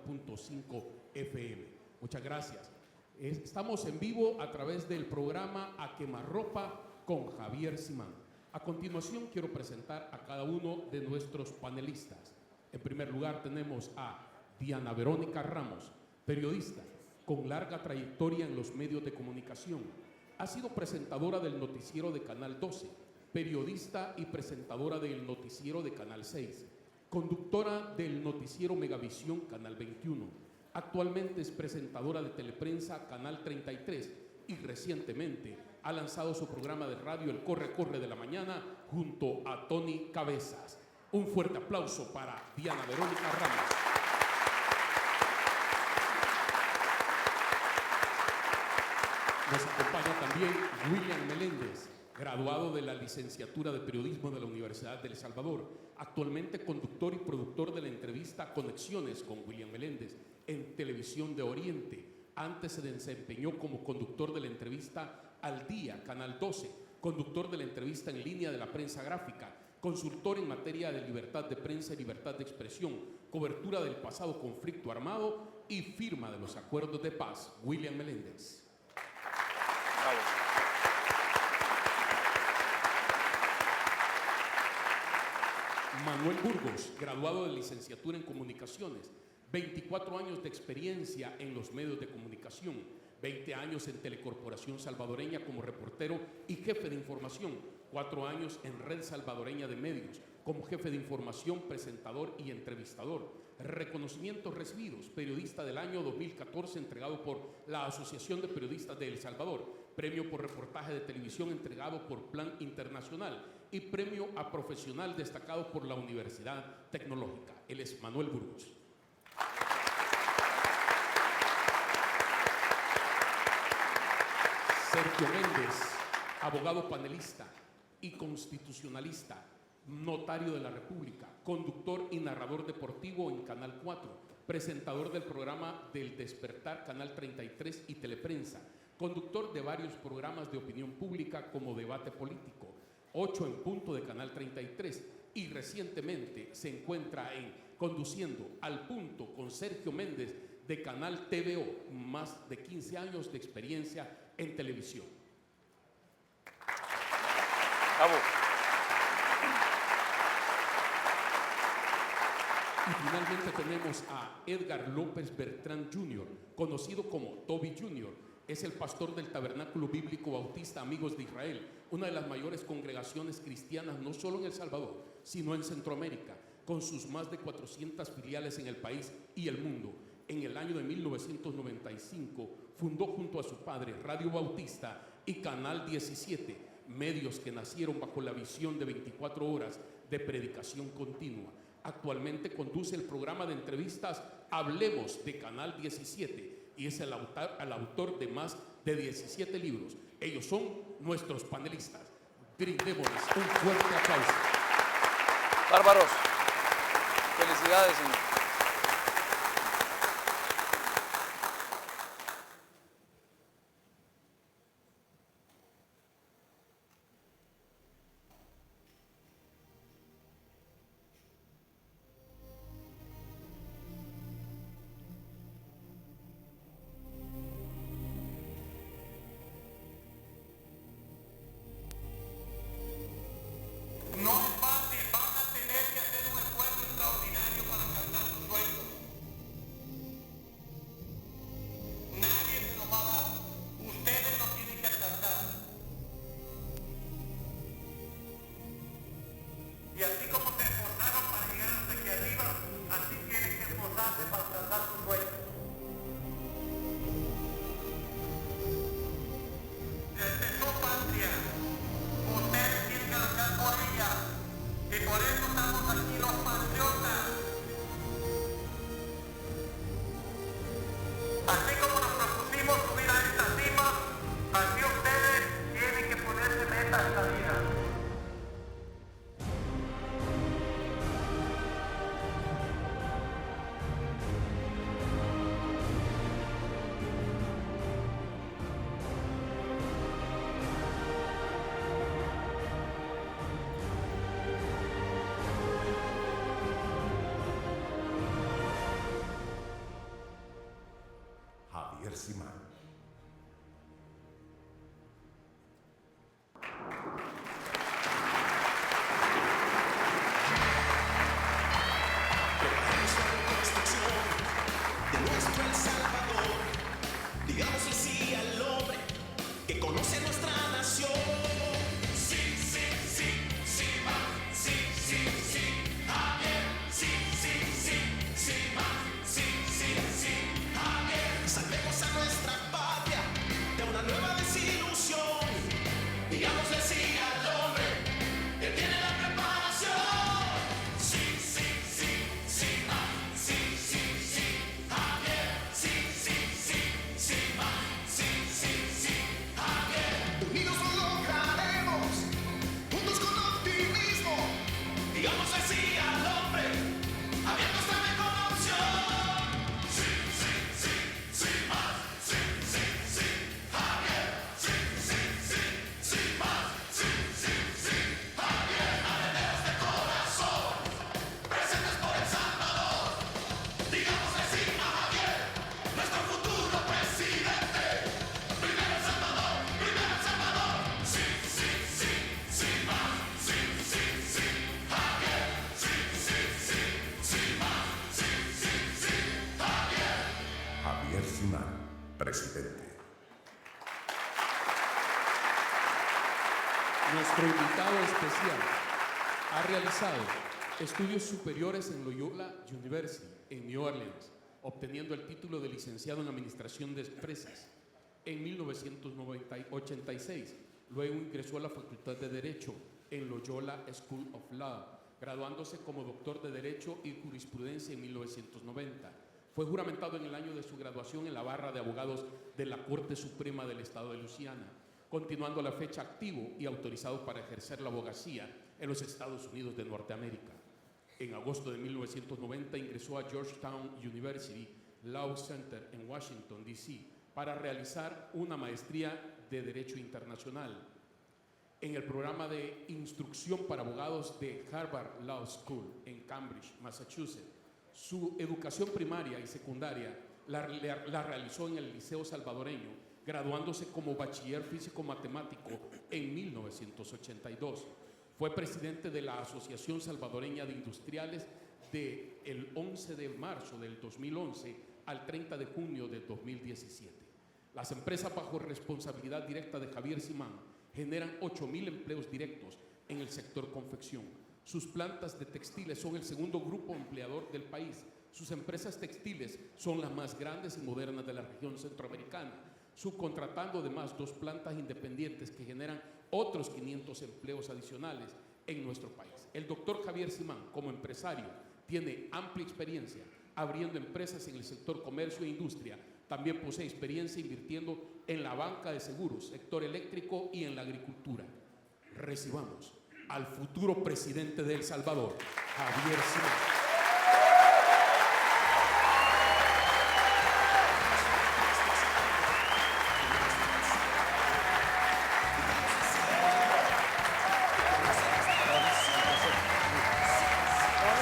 90.5 FM. Muchas gracias. Estamos en vivo a través del programa A Quemarropa con Javier Simán. A continuación quiero presentar a cada uno de nuestros panelistas. En primer lugar tenemos a Diana Verónica Ramos, periodista con larga trayectoria en los medios de comunicación. Ha sido presentadora del noticiero de Canal 12, periodista y presentadora del noticiero de Canal 6, conductora del noticiero Megavisión Canal 21. Actualmente es presentadora de Teleprensa Canal 33 y recientemente ha lanzado su programa de radio El Corre Corre de la Mañana junto a Tony Cabezas. Un fuerte aplauso para Diana Verónica Ramos. Nos acompaña también William Meléndez, graduado de la licenciatura de Periodismo de la Universidad de El Salvador, actualmente conductor y productor de la entrevista Conexiones con William Meléndez en Televisión de Oriente. Antes se desempeñó como conductor de la entrevista Al Día, Canal 12, conductor de la entrevista en línea de la prensa gráfica, consultor en materia de libertad de prensa y libertad de expresión, cobertura del pasado conflicto armado y firma de los acuerdos de paz. William Meléndez. Manuel Burgos, graduado de licenciatura en Comunicaciones, 24 años de experiencia en los medios de comunicación, 20 años en Telecorporación Salvadoreña como reportero y jefe de información, 4 años en Red Salvadoreña de Medios como jefe de información, presentador y entrevistador. Reconocimientos recibidos: Periodista del Año 2014 entregado por la Asociación de Periodistas de El Salvador, Premio por Reportaje de Televisión entregado por Plan Internacional y Premio a Profesional destacado por la Universidad Tecnológica. Él es Manuel Burgos. Sergio Méndez, abogado panelista y constitucionalista, notario de la República, conductor y narrador deportivo en Canal 4, presentador del programa Del Despertar Canal 33 y Teleprensa, conductor de varios programas de opinión pública como Debate Político, 8 en punto de Canal 33 y recientemente se encuentra conduciendo Al Punto con Sergio Méndez de Canal TVO, más de 15 años de experiencia en televisión. Bravo. Y finalmente tenemos a Edgar López Bertrán Jr., conocido como Toby Jr., es el pastor del Tabernáculo Bíblico Bautista Amigos de Israel, una de las mayores congregaciones cristianas no solo en El Salvador, sino en Centroamérica, con sus más de 400 filiales en el país y el mundo. En el año de 1995 fundó junto a su padre Radio Bautista y Canal 17, medios que nacieron bajo la visión de 24 horas de predicación continua. Actualmente conduce el programa de entrevistas Hablemos de Canal 17 y es el autor de más de 17 libros. Ellos son nuestros panelistas. Brindémosles un fuerte aplauso. Bárbaros. Felicidades, señor. Simán. De nuestro El Salvador, digámosle sí al hombre que conoce nuestra nación. Sí, sí, sí, sí, va, sí, sí, sí, Javier, sí, sí, sí, sí, va, sí, sí, sí, Javier. Salvemos a nuestra patria de una nueva desilusión. Digámosle sí al hombre que tiene la preparación. Sí, sí, sí, sí, va, sí, sí, sí, Javier, sí, sí, sí, sí, va, sí, sí, sí, Javier. Unidos lo lograremos, juntos con optimismo. Digámosle sí al hombre, Javier nuestra mejor opción. Sí, sí, sí, sí, va, sí, sí, sí, Javier, sí, sí, sí, sí, va, sí, sí, sí, Javier. Areneros de corazón, presentes por El Salvador. Digámosle sí a Javier, nuestro futuro presidente. Primero El Salvador, primero El Salvador. Sí, sí, sí, sí, va, sí, sí, sí, Javier. Sí, sí, sí, sí, va, sí, sí, sí, Javier. Javier Simán, presidente. Nuestro invitado especial ha realizado estudios superiores en Loyola University en New Orleans, obteniendo el título de licenciado en Administración de Empresas en 1986. Luego ingresó a la Facultad de Derecho en Loyola School of Law, graduándose como doctor de Derecho y Jurisprudencia en 1990. Fue juramentado en el año de su graduación en la barra de abogados de la Corte Suprema del Estado de Luisiana, continuando a la fecha activo y autorizado para ejercer la abogacía en los Estados Unidos de Norteamérica. En agosto de 1990 ingresó a Georgetown University Law Center en Washington, D.C., para realizar una maestría de Derecho Internacional en el programa de instrucción para abogados de Harvard Law School en Cambridge, Massachusetts. Su educación primaria y secundaria la realizó en el Liceo Salvadoreño, graduándose como bachiller físico-matemático en 1982. Fue presidente de la Asociación Salvadoreña de Industriales del 11 de marzo del 2011 al 30 de junio del 2017. Las empresas bajo responsabilidad directa de Javier Simán generan 8,000 empleos directos en el sector confección. Sus plantas de textiles son el segundo grupo empleador del país. Sus empresas textiles son las más grandes y modernas de la región centroamericana, subcontratando además 2 plantas independientes que generan otros 500 empleos adicionales en nuestro país. El doctor Javier Simán, como empresario, tiene amplia experiencia abriendo empresas en el sector comercio e industria. También posee experiencia invirtiendo en la banca de seguros, sector eléctrico y en la agricultura. Recibamos al futuro presidente de El Salvador, Javier Simán.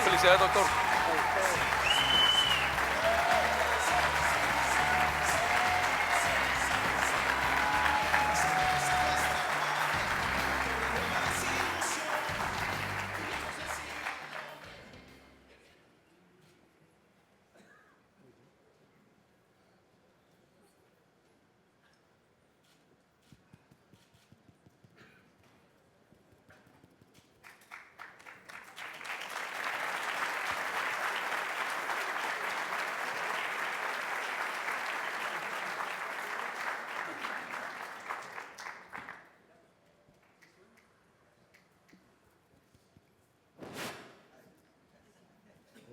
Felicidades, doctor.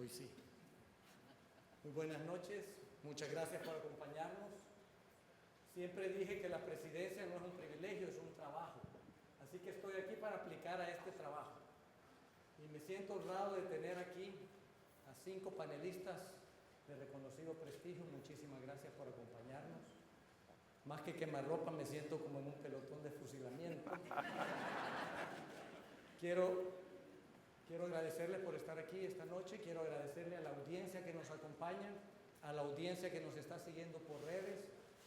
Hoy sí. Muy buenas noches, muchas gracias por acompañarnos. Siempre dije que la presidencia no es un privilegio, es un trabajo. Así que estoy aquí para aplicar a este trabajo. Y me siento honrado de tener aquí a 5 panelistas de reconocido prestigio. Muchísimas gracias por acompañarnos. Más que quemarropa, me siento como en un pelotón de fusilamiento. Quiero agradecerles por estar aquí esta noche, quiero agradecerle a la audiencia que nos acompaña, a la audiencia que nos está siguiendo por redes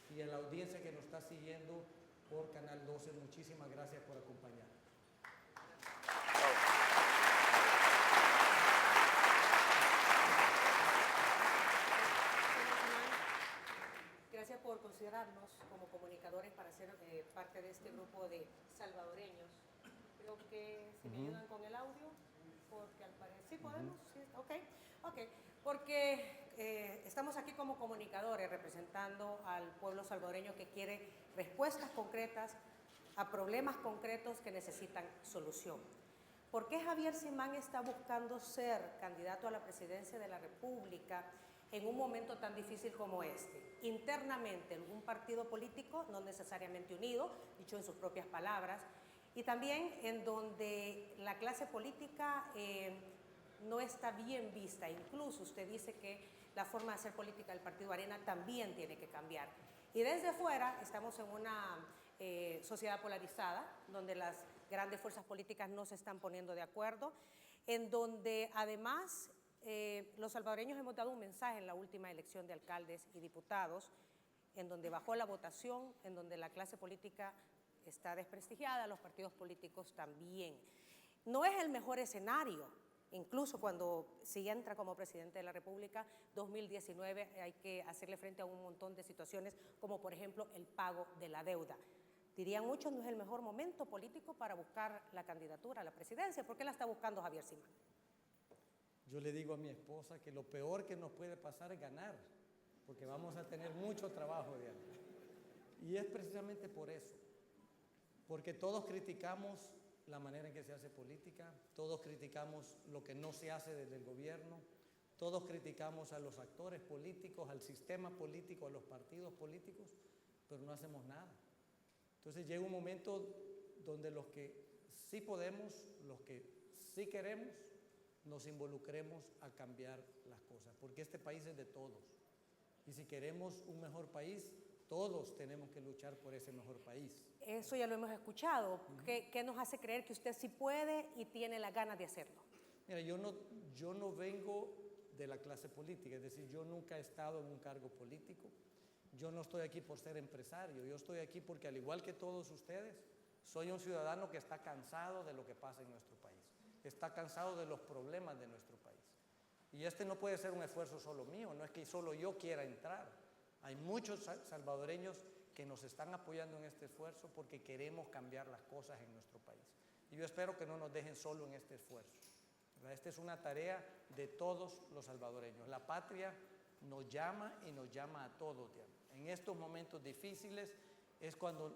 y a la audiencia que nos está siguiendo por Canal 12, muchísimas gracias por acompañarnos. Gracias por considerarnos como comunicadores para ser parte de este grupo de salvadoreños. Creo que si me ayudan con el audio, porque al parecer sí podemos, sí, ok, porque estamos aquí como comunicadores representando al pueblo salvadoreño que quiere respuestas concretas a problemas concretos que necesitan solución. ¿Por qué Javier Simán está buscando ser candidato a la presidencia de la República en un momento tan difícil como este? Internamente, en un partido político no necesariamente unido, dicho en sus propias palabras, y también en donde la clase política no está bien vista. Incluso usted dice que la forma de hacer política del Partido Arena también tiene que cambiar. Y desde fuera estamos en una sociedad polarizada, donde las grandes fuerzas políticas no se están poniendo de acuerdo, en donde además los salvadoreños hemos dado un mensaje en la última elección de alcaldes y diputados, en donde bajó la votación, en donde la clase política está desprestigiada, los partidos políticos también. No es el mejor escenario, incluso cuando si entra como presidente de la República, 2019 hay que hacerle frente a un montón de situaciones, como por ejemplo el pago de la deuda. Dirían muchos, no es el mejor momento político para buscar la candidatura a la presidencia. ¿Por qué la está buscando Javier Simán? Yo le digo a mi esposa que lo peor que nos puede pasar es ganar, porque vamos a tener mucho trabajo, Diana. Y es precisamente por eso, porque todos criticamos la manera en que se hace política, todos criticamos lo que no se hace desde el gobierno, todos criticamos a los actores políticos, al sistema político, a los partidos políticos, pero no hacemos nada. Entonces llega un momento donde los que sí podemos, los que sí queremos, nos involucremos a cambiar las cosas, porque este país es de todos. Y si queremos un mejor país, todos tenemos que luchar por ese mejor país. Eso ya lo hemos escuchado. ¿Qué nos hace creer que usted sí puede y tiene las ganas de hacerlo? Mira, yo no vengo de la clase política, es decir, yo nunca he estado en un cargo político. Yo no estoy aquí por ser empresario, yo estoy aquí porque al igual que todos ustedes, soy un ciudadano que está cansado de lo que pasa en nuestro país, está cansado de los problemas de nuestro país. Y este no puede ser un esfuerzo solo mío, no es que solo yo quiera entrar. Hay muchos salvadoreños que nos están apoyando en este esfuerzo porque queremos cambiar las cosas en nuestro país. Y yo espero que no nos dejen solo en este esfuerzo. Esta es una tarea de todos los salvadoreños. La patria nos llama y nos llama a todos. En estos momentos difíciles es cuando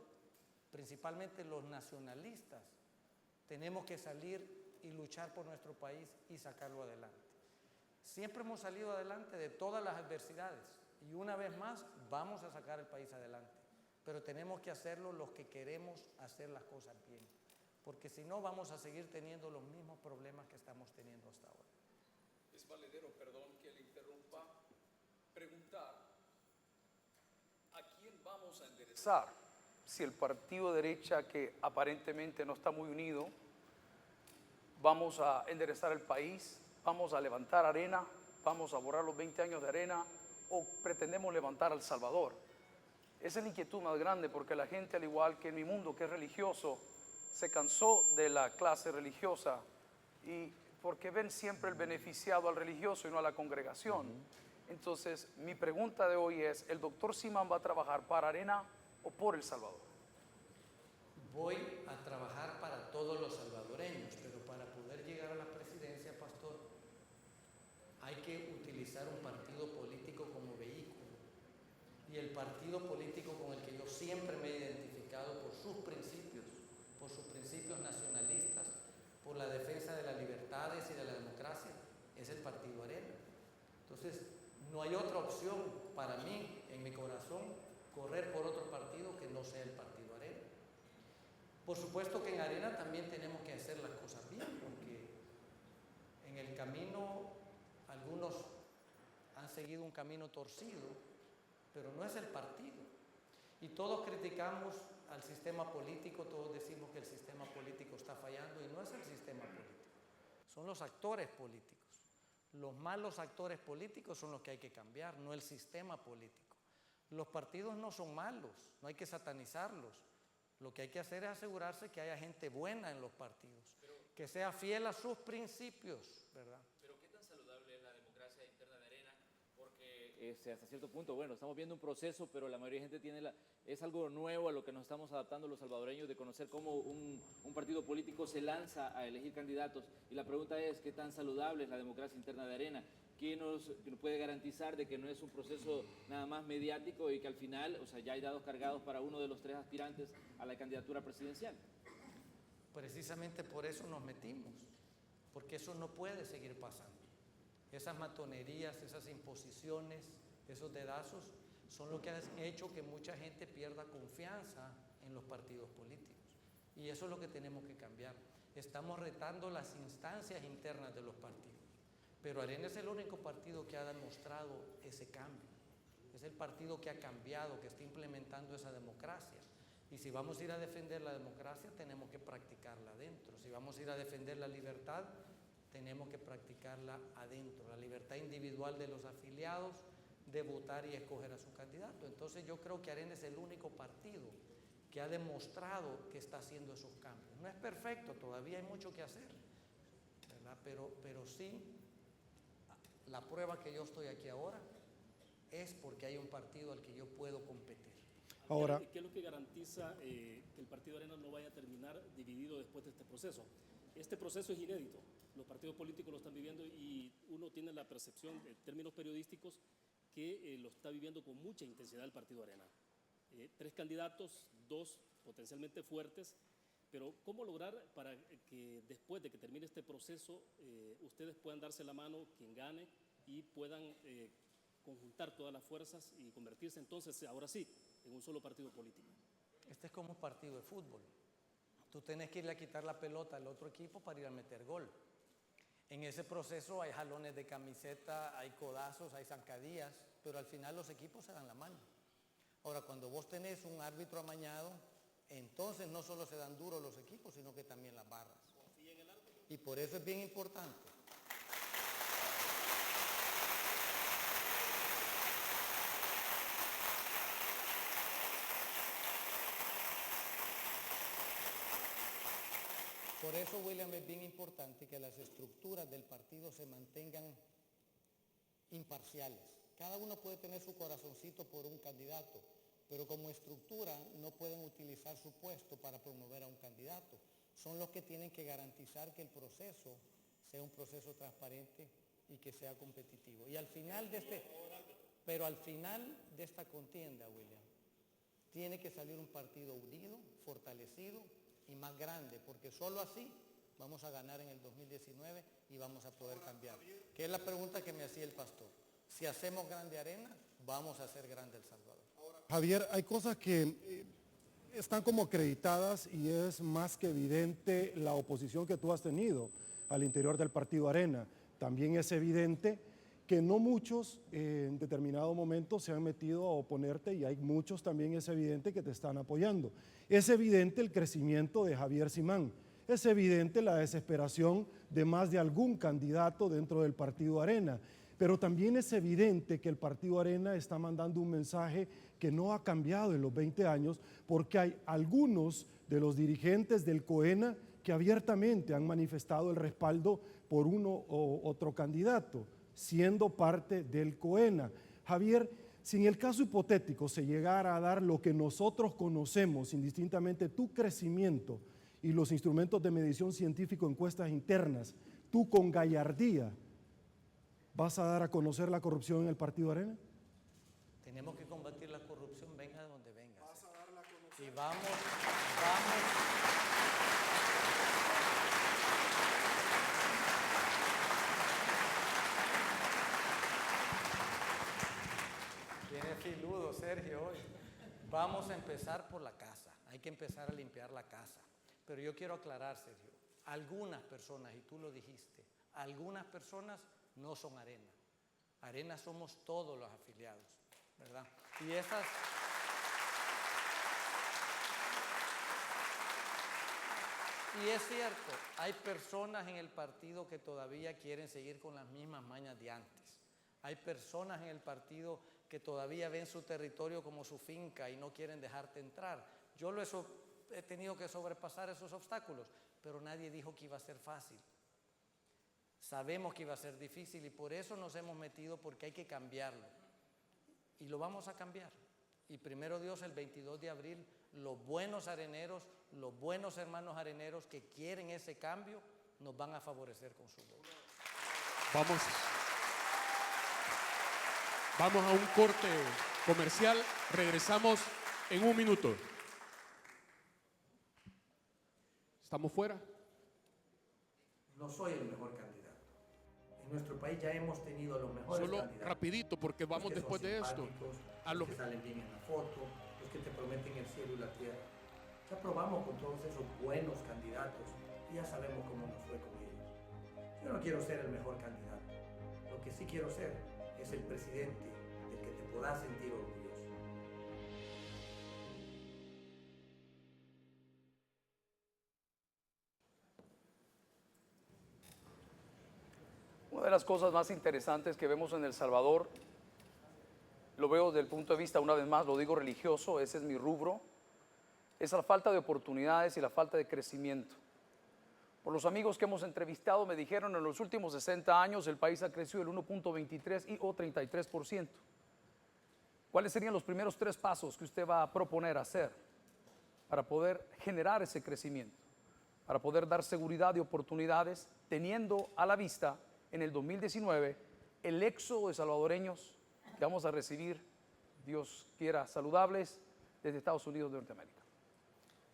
principalmente los nacionalistas tenemos que salir y luchar por nuestro país y sacarlo adelante. Siempre hemos salido adelante de todas las adversidades y una vez más vamos a sacar el país adelante, pero tenemos que hacerlo los que queremos hacer las cosas bien, porque si no vamos a seguir teniendo los mismos problemas que estamos teniendo hasta ahora. Es valedero, perdón que le interrumpa, preguntar ¿a quién vamos a enderezar? Si el partido de derecha, que aparentemente no está muy unido, vamos a enderezar el país, vamos a levantar Arena, vamos a borrar los 20 años de Arena, o pretendemos levantar a El Salvador. Esa es la inquietud más grande, porque la gente, al igual que en mi mundo, que es religioso, se cansó de la clase religiosa y porque ven siempre el beneficiado al religioso y no a la congregación. Entonces, mi pregunta de hoy es, ¿el doctor Simán va a trabajar para Arena o por El Salvador? Voy a trabajar para todos los salvadoreños, pero para poder llegar a la presidencia, pastor, hay que utilizar un partido político como vehículo. Y el partido político con el que yo siempre me he identificado por sus principios nacionalistas, por la defensa de las libertades y de la democracia, es el Partido Arena. Entonces, no hay otra opción para mí, en mi corazón, correr por otro partido que no sea el Partido Arena. Por supuesto que en Arena también tenemos que hacer las cosas bien, porque en el camino algunos han seguido un camino torcido, pero no es el partido. Y todos criticamos al sistema político, todos decimos que el sistema político está fallando, y no es el sistema político, son los actores políticos. Los malos actores políticos son los que hay que cambiar, no el sistema político. Los partidos no son malos, no hay que satanizarlos. Lo que hay que hacer es asegurarse que haya gente buena en los partidos, que sea fiel a sus principios, ¿verdad? Pero ¿qué tan saludable es la democracia interna de Arena? Porque hasta cierto punto, bueno, estamos viendo un proceso, pero la mayoría de gente es algo nuevo a lo que nos estamos adaptando los salvadoreños, de conocer cómo un partido político se lanza a elegir candidatos. Y la pregunta es, ¿qué tan saludable es la democracia interna de Arena? ¿Quién nos puede garantizar de que no es un proceso nada más mediático y que al final, o sea, ya hay dados cargados para uno de los 3 aspirantes a la candidatura presidencial? Precisamente por eso nos metimos, porque eso no puede seguir pasando. Esas matonerías, esas imposiciones, esos dedazos son lo que han hecho que mucha gente pierda confianza en los partidos políticos. Y eso es lo que tenemos que cambiar. Estamos retando las instancias internas de los partidos. Pero Arena es el único partido que ha demostrado ese cambio. Es el partido que ha cambiado, que está implementando esa democracia. Y si vamos a ir a defender la democracia, tenemos que practicarla adentro. Si vamos a ir a defender la libertad, tenemos que practicarla adentro. La libertad individual de los afiliados de votar y escoger a su candidato. Entonces yo creo que Arena es el único partido que ha demostrado que está haciendo esos cambios. No es perfecto, todavía hay mucho que hacer, ¿verdad? Pero sí, la prueba que yo estoy aquí ahora es porque hay un partido al que yo puedo competir. Ahora, ¿qué es lo que garantiza que el Partido Arena no vaya a terminar dividido después de este proceso? Este proceso es inédito, los partidos políticos lo están viviendo y uno tiene la percepción, en términos periodísticos, que lo está viviendo con mucha intensidad el Partido Arena. 3 candidatos, 2 potencialmente fuertes, pero ¿cómo lograr para que después de que termine este proceso ustedes puedan darse la mano, quien gane, y puedan conjuntar todas las fuerzas y convertirse entonces, ahora sí, en un solo partido político? Este es como un partido de fútbol. Tú tienes que irle a quitar la pelota al otro equipo para ir a meter gol. En ese proceso hay jalones de camiseta, hay codazos, hay zancadillas, pero al final los equipos se dan la mano. Ahora, cuando vos tenés un árbitro amañado, entonces no solo se dan duros los equipos, sino que también las barras. Y por eso es bien importante. Por eso, William, es bien importante que las estructuras del partido se mantengan imparciales. Cada uno puede tener su corazoncito por un candidato, pero como estructura no pueden utilizar su puesto para promover a un candidato. Son los que tienen que garantizar que el proceso sea un proceso transparente y que sea competitivo. Y al final al final de esta contienda, William, tiene que salir un partido unido, fortalecido y más grande, porque solo así vamos a ganar en el 2019 y vamos a poder cambiar. Que es la pregunta que me hacía el pastor. Si hacemos grande Arena, vamos a hacer grande El Salvador. Javier, hay cosas que están como acreditadas y es más que evidente la oposición que tú has tenido al interior del Partido Arena. También es evidente que no muchos en determinado momento se han metido a oponerte y hay muchos también es evidente que te están apoyando. Es evidente el crecimiento de Javier Simán. Es evidente la desesperación de más de algún candidato dentro del Partido Arena. Pero también es evidente que el Partido Arena está mandando un mensaje que no ha cambiado en los 20 años, porque hay algunos de los dirigentes del COENA que abiertamente han manifestado el respaldo por uno o otro candidato, siendo parte del COENA. Javier, si en el caso hipotético se llegara a dar lo que nosotros conocemos, indistintamente tu crecimiento y los instrumentos de medición científico, encuestas internas, tú con gallardía, ¿vas a dar a conocer la corrupción en el Partido Arena? Tenemos que combatir la corrupción, venga de donde venga. ¿Vas a darla a conocer? Y vamos. Viene filudo, Sergio, hoy. Vamos a empezar por la casa. Hay que empezar a limpiar la casa. Pero yo quiero aclarar, Sergio, algunas personas, y tú lo dijiste, algunas personas no son Arena. Arena somos todos los afiliados, ¿verdad? Y es cierto, hay personas en el partido que todavía quieren seguir con las mismas mañas de antes. Hay personas en el partido que todavía ven su territorio como su finca y no quieren dejarte entrar. Yo he tenido que sobrepasar esos obstáculos, pero nadie dijo que iba a ser fácil. Sabemos que iba a ser difícil y por eso nos hemos metido, porque hay que cambiarlo. Y lo vamos a cambiar. Y primero Dios, el 22 de abril, los buenos areneros, los buenos hermanos areneros que quieren ese cambio, nos van a favorecer con su voto. Vamos a un corte comercial. Regresamos en un minuto. ¿Estamos fuera? No soy el mejor candidato. En nuestro país ya hemos tenido los mejores Solo candidatos. rapidito, porque Los vamos que después son de esto. simpáticos, A los los que salen bien en la foto, los que te prometen el cielo y la tierra. Ya probamos con todos esos buenos candidatos y ya sabemos cómo nos fue con ellos. Yo no quiero ser el mejor candidato. Lo que sí quiero ser es el presidente del que te podás sentir orgulloso. Una de las cosas más interesantes que vemos en El Salvador, lo veo desde el punto de vista, una vez más, lo digo religioso, ese es mi rubro, es la falta de oportunidades y la falta de crecimiento. Por los amigos que hemos entrevistado me dijeron en los últimos 60 años el país ha crecido el 1.23 o 33%. ¿Cuáles serían los primeros 3 pasos que usted va a proponer hacer para poder generar ese crecimiento? Para poder dar seguridad y oportunidades, teniendo a la vista en el 2019 el éxodo de salvadoreños que vamos a recibir, Dios quiera, saludables desde Estados Unidos de Norteamérica.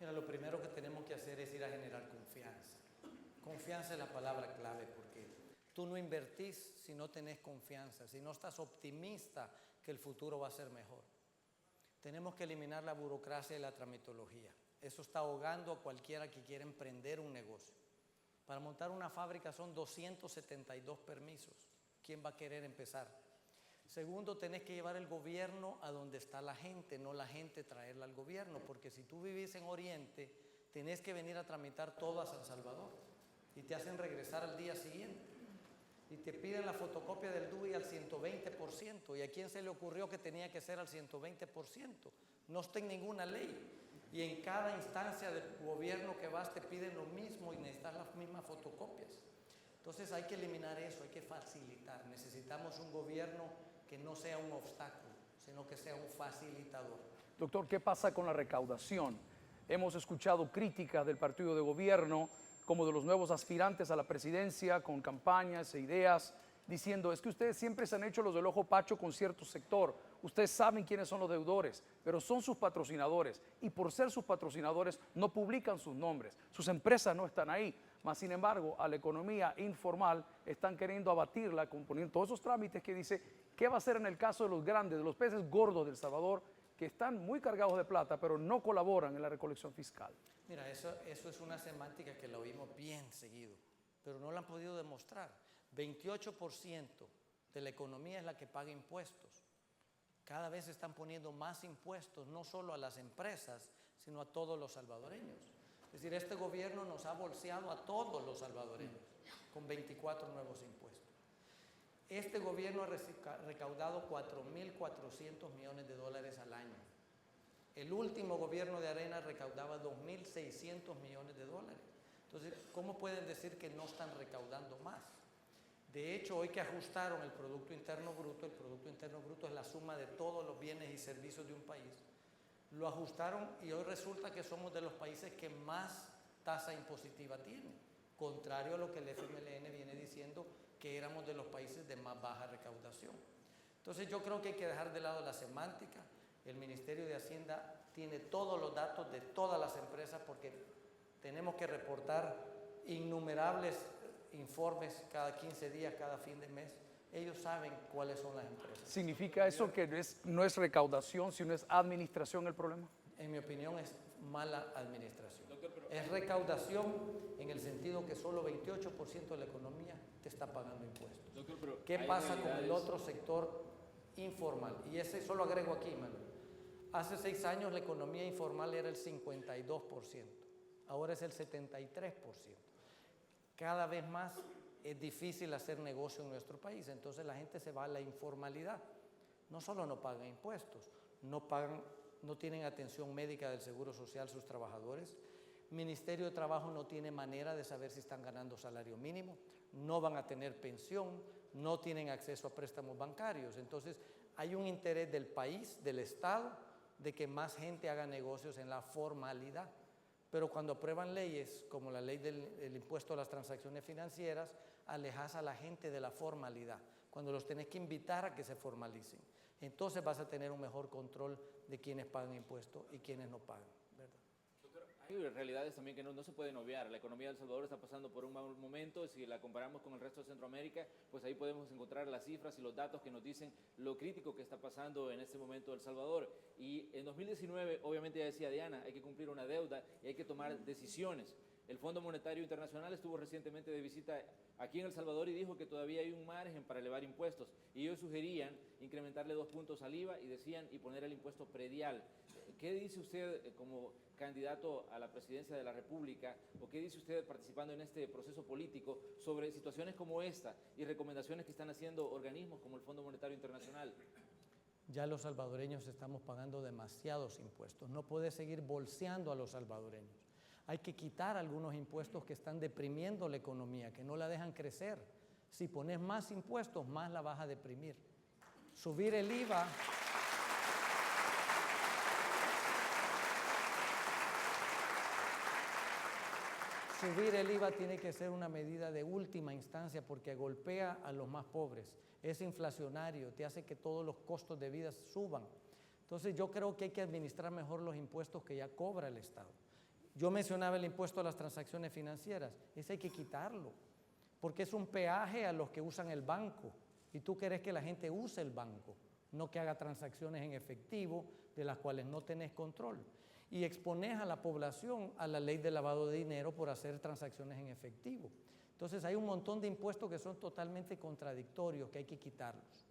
Mira, lo primero que tenemos que hacer es ir a generar confianza. Confianza es la palabra clave, porque tú no invertís si no tenés confianza, si no estás optimista que el futuro va a ser mejor. Tenemos que eliminar la burocracia y la tramitología. Eso está ahogando a cualquiera que quiera emprender un negocio. Para montar una fábrica son 272 permisos. ¿Quién va a querer empezar? Segundo, tenés que llevar el gobierno a donde está la gente, no la gente traerla al gobierno, porque si tú vivís en Oriente, tenés que venir a tramitar todo a San Salvador y te hacen regresar al día siguiente y te piden la fotocopia del DUI al 120%. ¿Y a quién se le ocurrió que tenía que ser al 120%? No está en ninguna ley. Y en cada instancia del gobierno que vas te piden lo mismo y necesitas las mismas fotocopias. Entonces hay que eliminar eso, hay que facilitar. Necesitamos un gobierno que no sea un obstáculo, sino que sea un facilitador. Doctor, ¿qué pasa con la recaudación? Hemos escuchado críticas del partido de gobierno, como de los nuevos aspirantes a la presidencia, con campañas e ideas, diciendo, es que ustedes siempre se han hecho los del ojo pacho con cierto sector. Ustedes saben quiénes son los deudores, pero son sus patrocinadores. Y por ser sus patrocinadores, no publican sus nombres. Sus empresas no están ahí. Mas, sin embargo, a la economía informal están queriendo abatirla, componiendo todos esos trámites que dice, ¿qué va a hacer en el caso de los grandes, de los peces gordos de El Salvador, que están muy cargados de plata, pero no colaboran en la recolección fiscal? Mira, eso es una semántica que la oímos bien seguido, pero no la han podido demostrar. 28% de la economía es la que paga impuestos. Cada vez se están poniendo más impuestos, no solo a las empresas, sino a todos los salvadoreños. Es decir, este gobierno nos ha bolseado a todos los salvadoreños con 24 nuevos impuestos. Este gobierno ha recaudado 4.400 millones de dólares al año. El último gobierno de Arena recaudaba 2.600 millones de dólares. Entonces, ¿cómo pueden decir que no están recaudando más? De hecho, hoy que ajustaron el Producto Interno Bruto es la suma de todos los bienes y servicios de un país, lo ajustaron y hoy resulta que somos de los países que más tasa impositiva tienen, contrario a lo que el FMLN viene diciendo que éramos de los países de más baja recaudación. Entonces yo creo que hay que dejar de lado la semántica. El Ministerio de Hacienda tiene todos los datos de todas las empresas porque tenemos que reportar innumerables informes cada 15 días, cada fin de mes. Ellos saben cuáles son las empresas. ¿Significa eso que no es recaudación, sino es administración el problema? En mi opinión es mala administración. Es recaudación en el sentido que solo 28% de la economía te está pagando impuestos. ¿Qué pasa con el otro sector informal? Y ese solo agrego aquí, Manuel. Hace 6 años la economía informal era el 52%, ahora es el 73%. Cada vez más es difícil hacer negocio en nuestro país, entonces la gente se va a la informalidad. no solo no pagan impuestos, no tienen atención médica del Seguro Social sus trabajadores. Ministerio de Trabajo no tiene manera de saber si están ganando salario mínimo, no van a tener pensión, no tienen acceso a préstamos bancarios. Entonces, hay un interés del país, del Estado, de que más gente haga negocios en la formalidad. Pero cuando aprueban leyes como la ley del impuesto a las transacciones financieras, alejas a la gente de la formalidad, cuando los tenés que invitar a que se formalicen. Entonces vas a tener un mejor control de quienes pagan impuestos y quienes no pagan, ¿verdad? Hay realidades también que no se pueden obviar. La economía de El Salvador está pasando por un mal momento. Si la comparamos con el resto de Centroamérica, pues ahí podemos encontrar las cifras y los datos que nos dicen lo crítico que está pasando en este momento El Salvador. Y en 2019, obviamente ya decía Diana, hay que cumplir una deuda y hay que tomar decisiones. El Fondo Monetario Internacional estuvo recientemente de visita aquí en El Salvador y dijo que todavía hay un margen para elevar impuestos. Y ellos sugerían incrementarle 2 puntos al IVA y decían y poner el impuesto predial. ¿Qué dice usted como candidato a la presidencia de la República o qué dice usted participando en este proceso político sobre situaciones como esta y recomendaciones que están haciendo organismos como el Fondo Monetario Internacional? Ya los salvadoreños estamos pagando demasiados impuestos. No puede seguir bolseando a los salvadoreños. Hay que quitar algunos impuestos que están deprimiendo la economía, que no la dejan crecer. Si pones más impuestos, más la vas a deprimir. Subir el IVA. Subir el IVA tiene que ser una medida de última instancia porque golpea a los más pobres. Es inflacionario, te hace que todos los costos de vida suban. Entonces yo creo que hay que administrar mejor los impuestos que ya cobra el Estado. Yo mencionaba el impuesto a las transacciones financieras, ese hay que quitarlo, porque es un peaje a los que usan el banco y tú querés que la gente use el banco, no que haga transacciones en efectivo de las cuales no tenés control. Y exponés a la población a la ley de lavado de dinero por hacer transacciones en efectivo. Entonces hay un montón de impuestos que son totalmente contradictorios que hay que quitarlos.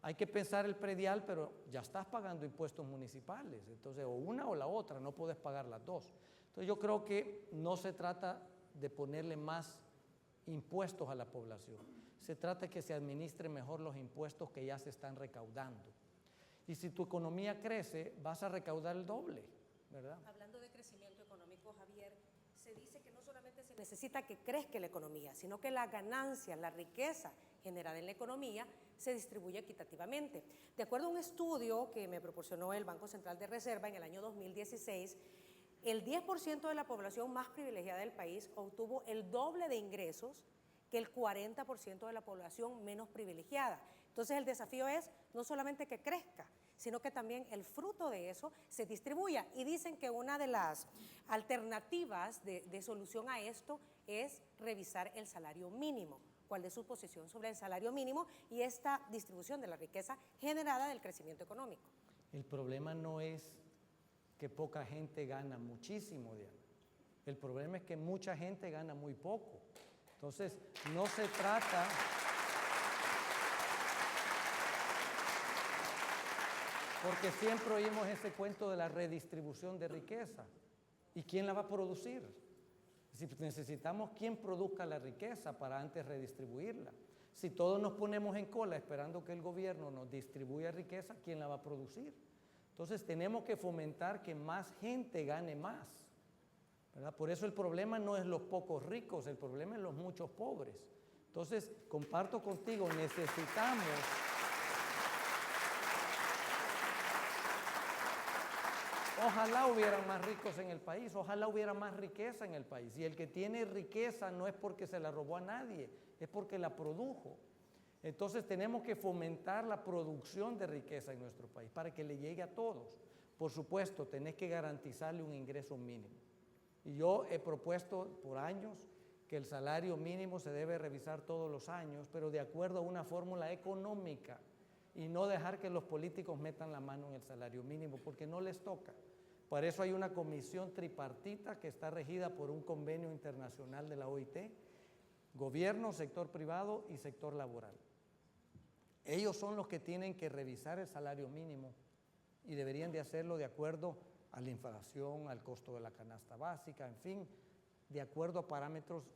Hay que pensar el predial, pero ya estás pagando impuestos municipales, entonces o una o la otra, no puedes pagar las dos. Entonces yo creo que no se trata de ponerle más impuestos a la población, se trata de que se administren mejor los impuestos que ya se están recaudando. Y si tu economía crece, vas a recaudar el doble, ¿verdad? Hablando de crecimiento económico, Javier, se dice que no solamente se necesita que crezca la economía, sino que la ganancia, la riqueza generada en la economía se distribuye equitativamente. De acuerdo a un estudio que me proporcionó el Banco Central de Reserva en el año 2016, el 10% de la población más privilegiada del país obtuvo el doble de ingresos que el 40% de la población menos privilegiada. Entonces el desafío es no solamente que crezca, sino que también el fruto de eso se distribuya. Y dicen que una de las alternativas de solución a esto es revisar el salario mínimo. ¿Cuál es su posición sobre el salario mínimo y esta distribución de la riqueza generada del crecimiento económico? El problema no es que poca gente gana muchísimo, Diana. El problema es que mucha gente gana muy poco. Entonces, no se trata... Porque siempre oímos ese cuento de la redistribución de riqueza. ¿Y quién la va a producir? Si necesitamos quien produzca la riqueza para antes redistribuirla. Si todos nos ponemos en cola esperando que el gobierno nos distribuya riqueza, ¿quién la va a producir? Entonces tenemos que fomentar que más gente gane más, ¿verdad? Por eso el problema no es los pocos ricos, el problema es los muchos pobres. Entonces, comparto contigo, necesitamos... Ojalá hubieran más ricos en el país, ojalá hubiera más riqueza en el país. Y el que tiene riqueza no es porque se la robó a nadie, es porque la produjo. Entonces tenemos que fomentar la producción de riqueza en nuestro país para que le llegue a todos. Por supuesto, tenés que garantizarle un ingreso mínimo. Y yo he propuesto por años que el salario mínimo se debe revisar todos los años, pero de acuerdo a una fórmula económica y no dejar que los políticos metan la mano en el salario mínimo porque no les toca. Por eso hay una comisión tripartita que está regida por un convenio internacional de la OIT, gobierno, sector privado y sector laboral. Ellos son los que tienen que revisar el salario mínimo y deberían de hacerlo de acuerdo a la inflación, al costo de la canasta básica, en fin, de acuerdo a parámetros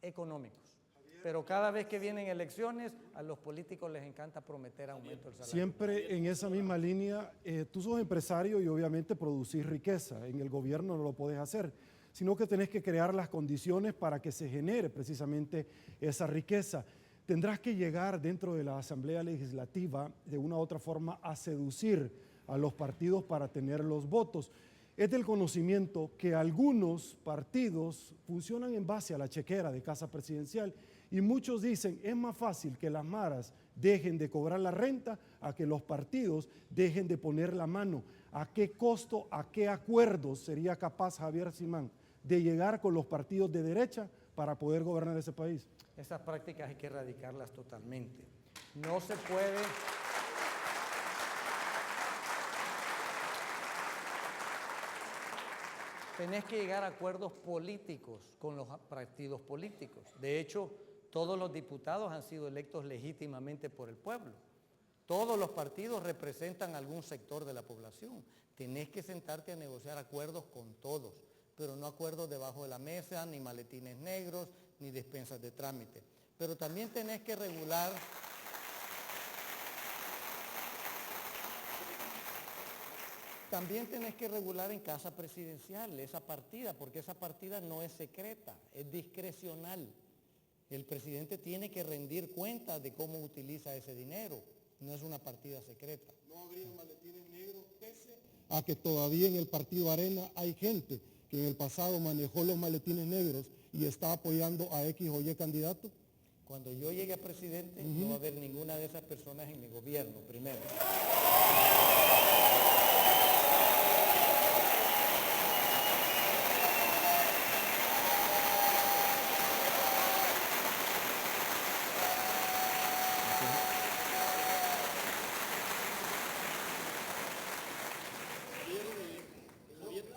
económicos. Pero cada vez que vienen elecciones, a los políticos les encanta prometer aumento del salario. Siempre en esa misma línea, tú sos empresario y obviamente producís riqueza. En el gobierno no lo podés hacer, sino que tenés que crear las condiciones para que se genere precisamente esa riqueza. Tendrás que llegar dentro de la Asamblea Legislativa de una u otra forma a seducir a los partidos para tener los votos. Es del conocimiento que algunos partidos funcionan en base a la chequera de casa presidencial y muchos dicen es más fácil que las maras dejen de cobrar la renta a que los partidos dejen de poner la mano. ¿A qué costo, a qué acuerdos sería capaz Javier Simán de llegar con los partidos de derecha para poder gobernar ese país? Esas prácticas hay que erradicarlas totalmente. No se puede... Tenés que llegar a acuerdos políticos con los partidos políticos. De hecho, todos los diputados han sido electos legítimamente por el pueblo. Todos los partidos representan algún sector de la población. Tenés que sentarte a negociar acuerdos con todos, pero no acuerdos debajo de la mesa, ni maletines negros, ni despensas de trámite. Pero también tenés que regular... También tenés que regular en casa presidencial esa partida, porque esa partida no es secreta, es discrecional. El presidente tiene que rendir cuentas de cómo utiliza ese dinero, no es una partida secreta. No habría maletines negros pese a que todavía en el partido Arena hay gente que en el pasado manejó los maletines negros y está apoyando a X o Y candidato. Cuando yo llegue a presidente, no va a haber ninguna de esas personas en mi gobierno, primero.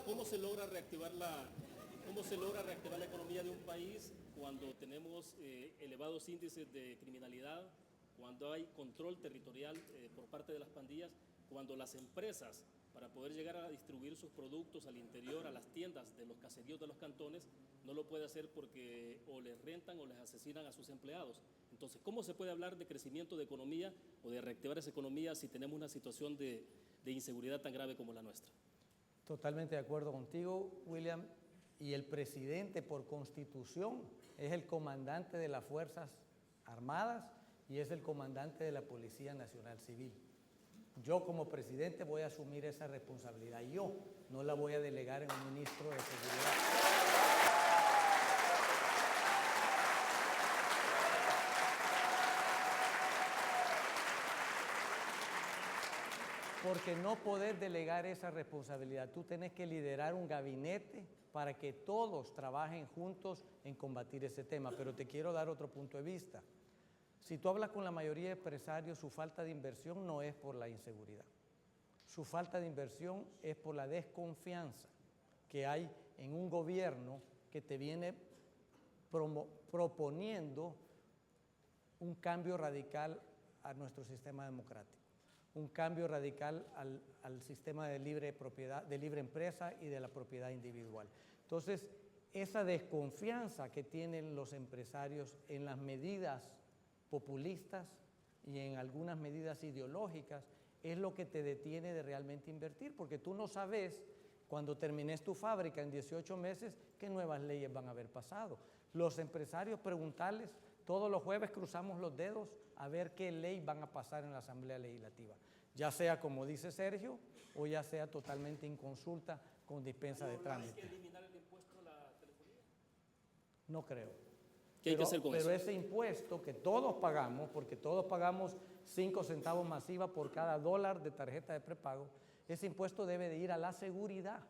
¿Cómo se logra reactivar la economía de un país cuando tenemos elevados índices de criminalidad, cuando hay control territorial por parte de las pandillas, cuando las empresas, para poder llegar a distribuir sus productos al interior, a las tiendas de los caseríos de los cantones, no lo puede hacer porque o les rentan o les asesinan a sus empleados? Entonces, ¿cómo se puede hablar de crecimiento de economía o de reactivar esa economía si tenemos una situación de inseguridad tan grave como la nuestra? Totalmente de acuerdo contigo, William. Y el presidente, por constitución, es el comandante de las Fuerzas Armadas y es el comandante de la Policía Nacional Civil. Yo como presidente voy a asumir esa responsabilidad. Yo no la voy a delegar en un ministro de Seguridad. Porque no podés delegar esa responsabilidad. Tú tenés que liderar un gabinete para que todos trabajen juntos en combatir ese tema. Pero te quiero dar otro punto de vista. Si tú hablas con la mayoría de empresarios, su falta de inversión no es por la inseguridad. Su falta de inversión es por la desconfianza que hay en un gobierno que te viene proponiendo un cambio radical a nuestro sistema democrático. Un cambio radical al sistema de libre propiedad, de libre empresa y de la propiedad individual. Entonces, esa desconfianza que tienen los empresarios en las medidas populistas y en algunas medidas ideológicas es lo que te detiene de realmente invertir, porque tú no sabes cuando termines tu fábrica en 18 meses qué nuevas leyes van a haber pasado. Los empresarios, preguntarles, todos los jueves cruzamos los dedos a ver qué ley van a pasar en la Asamblea Legislativa, ya sea como dice Sergio o ya sea totalmente inconsulta con dispensa de trámite. ¿Hay que eliminar el impuesto a la telefonía? No creo. ¿Qué hay que hacer con eso? Pero ese impuesto que todos pagamos, porque todos pagamos 5 centavos masiva por cada $1 de tarjeta de prepago, ese impuesto debe de ir a la seguridad,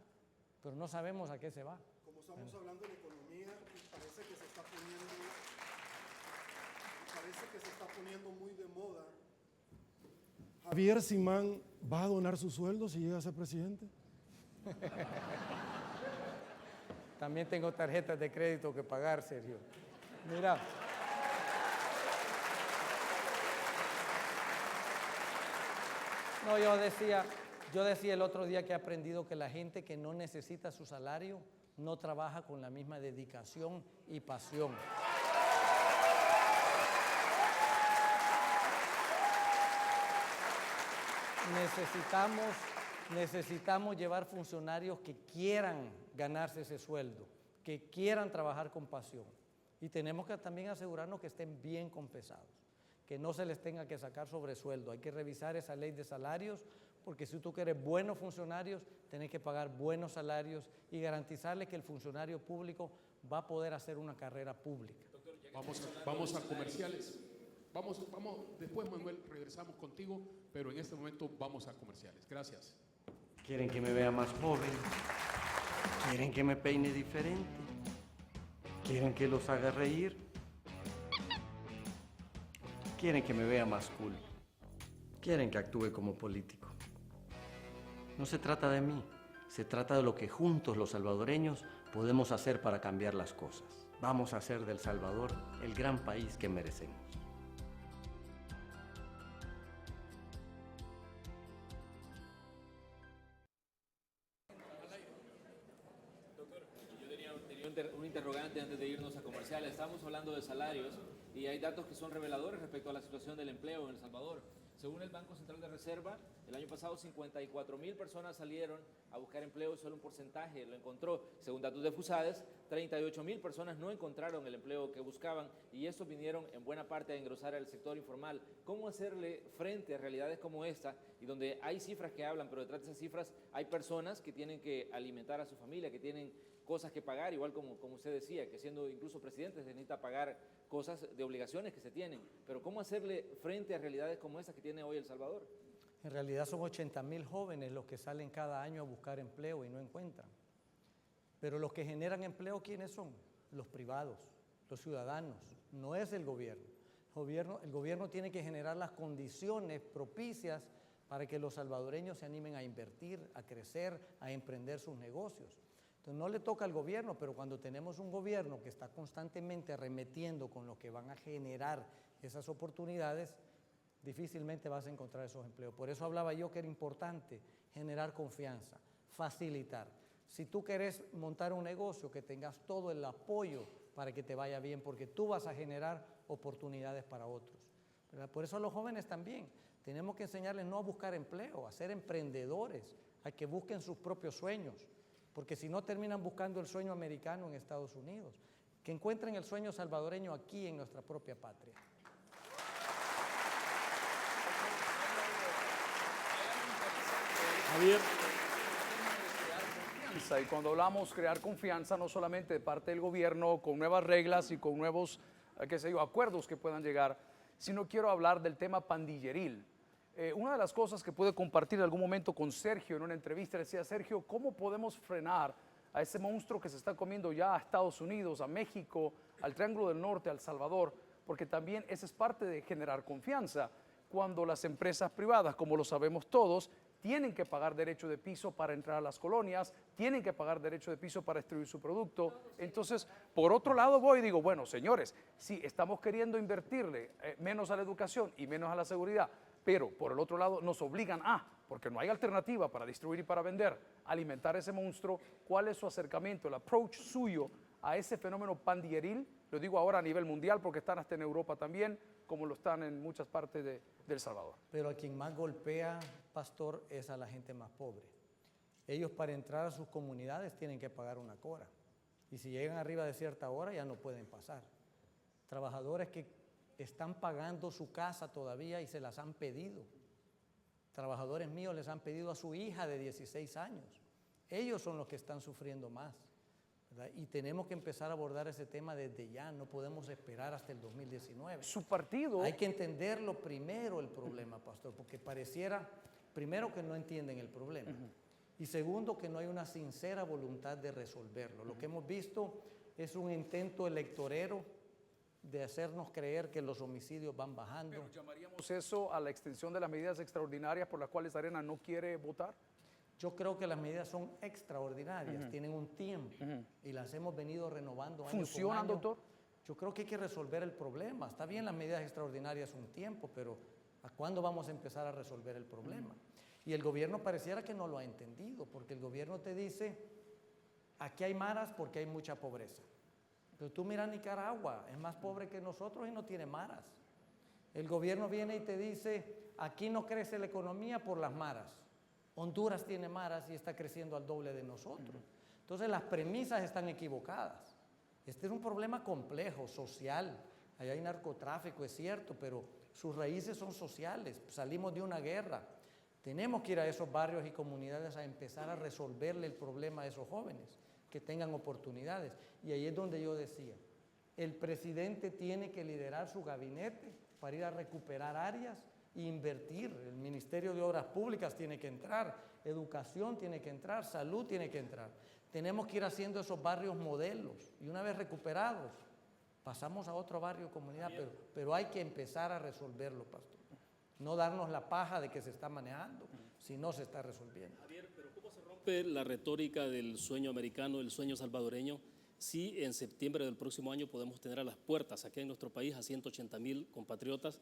pero no sabemos a qué se va. Como estamos hablando de economía, parece que se está poniendo muy de moda. Javier Simán va a donar su sueldo si llega a ser presidente. También tengo tarjetas de crédito que pagar, Sergio. Mira. No, yo decía el otro día que he aprendido que la gente que no necesita su salario no trabaja con la misma dedicación y pasión. necesitamos llevar funcionarios que quieran ganarse ese sueldo, que quieran trabajar con pasión. Y tenemos que también asegurarnos que estén bien compensados, que no se les tenga que sacar sobresueldo. Hay que revisar esa ley de salarios, porque si tú quieres buenos funcionarios, tenés que pagar buenos salarios y garantizarle que el funcionario público va a poder hacer una carrera pública. Vamos a comerciales. Vamos, después, Manuel, regresamos contigo, pero en este momento vamos a comerciales. Gracias. Quieren que me vea más joven, quieren que me peine diferente, quieren que los haga reír, quieren que me vea más cool, quieren que actúe como político. No se trata de mí, se trata de lo que juntos los salvadoreños podemos hacer para cambiar las cosas. Vamos a hacer del Salvador el gran país que merecemos. Un interrogante antes de irnos a comerciales. Estamos hablando de salarios y hay datos que son reveladores respecto a la situación del empleo en El Salvador. Según el Banco Central de Reserva, el año pasado 54,000 personas salieron a buscar empleo y solo un porcentaje lo encontró. Según datos de FUSADES, 38,000 personas no encontraron el empleo que buscaban y estos vinieron en buena parte a engrosar el sector informal. ¿Cómo hacerle frente a realidades como esta y donde hay cifras que hablan, pero detrás de esas cifras hay personas que tienen que alimentar a su familia, que tienen cosas que pagar, igual como usted decía, que siendo incluso presidente se necesita pagar cosas de obligaciones que se tienen, pero ¿cómo hacerle frente a realidades como esas que tiene hoy El Salvador? En realidad son 80,000 jóvenes los que salen cada año a buscar empleo y no encuentran. Pero los que generan empleo, ¿quiénes son? Los privados, los ciudadanos, no es el gobierno. El gobierno tiene que generar las condiciones propicias para que los salvadoreños se animen a invertir, a crecer, a emprender sus negocios. Entonces no le toca al gobierno, pero cuando tenemos un gobierno que está constantemente arremetiendo con lo que van a generar esas oportunidades, difícilmente vas a encontrar esos empleos. Por eso hablaba yo que era importante generar confianza, facilitar. Si tú querés montar un negocio, que tengas todo el apoyo para que te vaya bien, porque tú vas a generar oportunidades para otros, ¿verdad? Por eso a los jóvenes también tenemos que enseñarles no a buscar empleo, a ser emprendedores, a que busquen sus propios sueños, porque si no terminan buscando el sueño americano en Estados Unidos, que encuentren el sueño salvadoreño aquí en nuestra propia patria. Javier. Y cuando hablamos crear confianza, no solamente de parte del gobierno con nuevas reglas y con nuevos acuerdos que puedan llegar, sino quiero hablar del tema pandilleril. Una de las cosas que pude compartir en algún momento con Sergio en una entrevista, decía: Sergio, ¿cómo podemos frenar a ese monstruo que se está comiendo ya a Estados Unidos, a México, al Triángulo del Norte, a El Salvador? Porque también esa es parte de generar confianza. Cuando las empresas privadas, como lo sabemos todos, tienen que pagar derecho de piso para entrar a las colonias, tienen que pagar derecho de piso para distribuir su producto. Entonces, por otro lado voy y digo, bueno, señores, si estamos queriendo invertirle menos a la educación y menos a la seguridad, pero por el otro lado nos obligan porque no hay alternativa para distribuir y para vender, alimentar ese monstruo, ¿cuál es su acercamiento, el approach suyo a ese fenómeno pandilleril? Lo digo ahora a nivel mundial porque están hasta en Europa también, como lo están en muchas partes de El Salvador. Pero a quien más golpea, pastor, es a la gente más pobre. Ellos para entrar a sus comunidades tienen que pagar una cora. Y si llegan arriba de cierta hora ya no pueden pasar. Trabajadores que están pagando su casa todavía y se las han pedido. Trabajadores míos les han pedido a su hija de 16 años. Ellos son los que están sufriendo más, ¿verdad? Y tenemos que empezar a abordar ese tema desde ya, no podemos esperar hasta el 2019. Su partido... Hay que entenderlo primero el problema, pastor, porque pareciera, primero, que no entienden el problema, y segundo, que no hay una sincera voluntad de resolverlo. Lo que hemos visto es un intento electorero de hacernos creer que los homicidios van bajando. ¿Pero llamaríamos eso a la extensión de las medidas extraordinarias por las cuales Arena no quiere votar? Yo creo que las medidas son extraordinarias, tienen un tiempo y las hemos venido renovando año con año. ¿Funcionan, doctor? Yo creo que hay que resolver el problema. Está bien las medidas extraordinarias un tiempo, pero ¿a cuándo vamos a empezar a resolver el problema? Y el gobierno pareciera que no lo ha entendido, porque el gobierno te dice, aquí hay maras porque hay mucha pobreza. Pero tú mira Nicaragua, es más pobre que nosotros y no tiene maras. El gobierno viene y te dice, aquí no crece la economía por las maras. Honduras tiene maras y está creciendo al doble de nosotros. Entonces las premisas están equivocadas. Este es un problema complejo, social. Allá hay narcotráfico, es cierto, pero sus raíces son sociales. Salimos de una guerra. Tenemos que ir a esos barrios y comunidades a empezar a resolverle el problema a esos jóvenes, que tengan oportunidades. Y ahí es donde yo decía, el presidente tiene que liderar su gabinete para ir a recuperar áreas e invertir. El Ministerio de Obras Públicas tiene que entrar, educación tiene que entrar, salud tiene que entrar. Tenemos que ir haciendo esos barrios modelos y una vez recuperados, pasamos a otro barrio, comunidad, pero hay que empezar a resolverlo, pastor. No darnos la paja de que se está manejando, si no se está resolviendo. Javier, pero ¿cómo se rompe la retórica del sueño americano, del sueño salvadoreño, si en septiembre del próximo año podemos tener a las puertas aquí en nuestro país a 180,000 compatriotas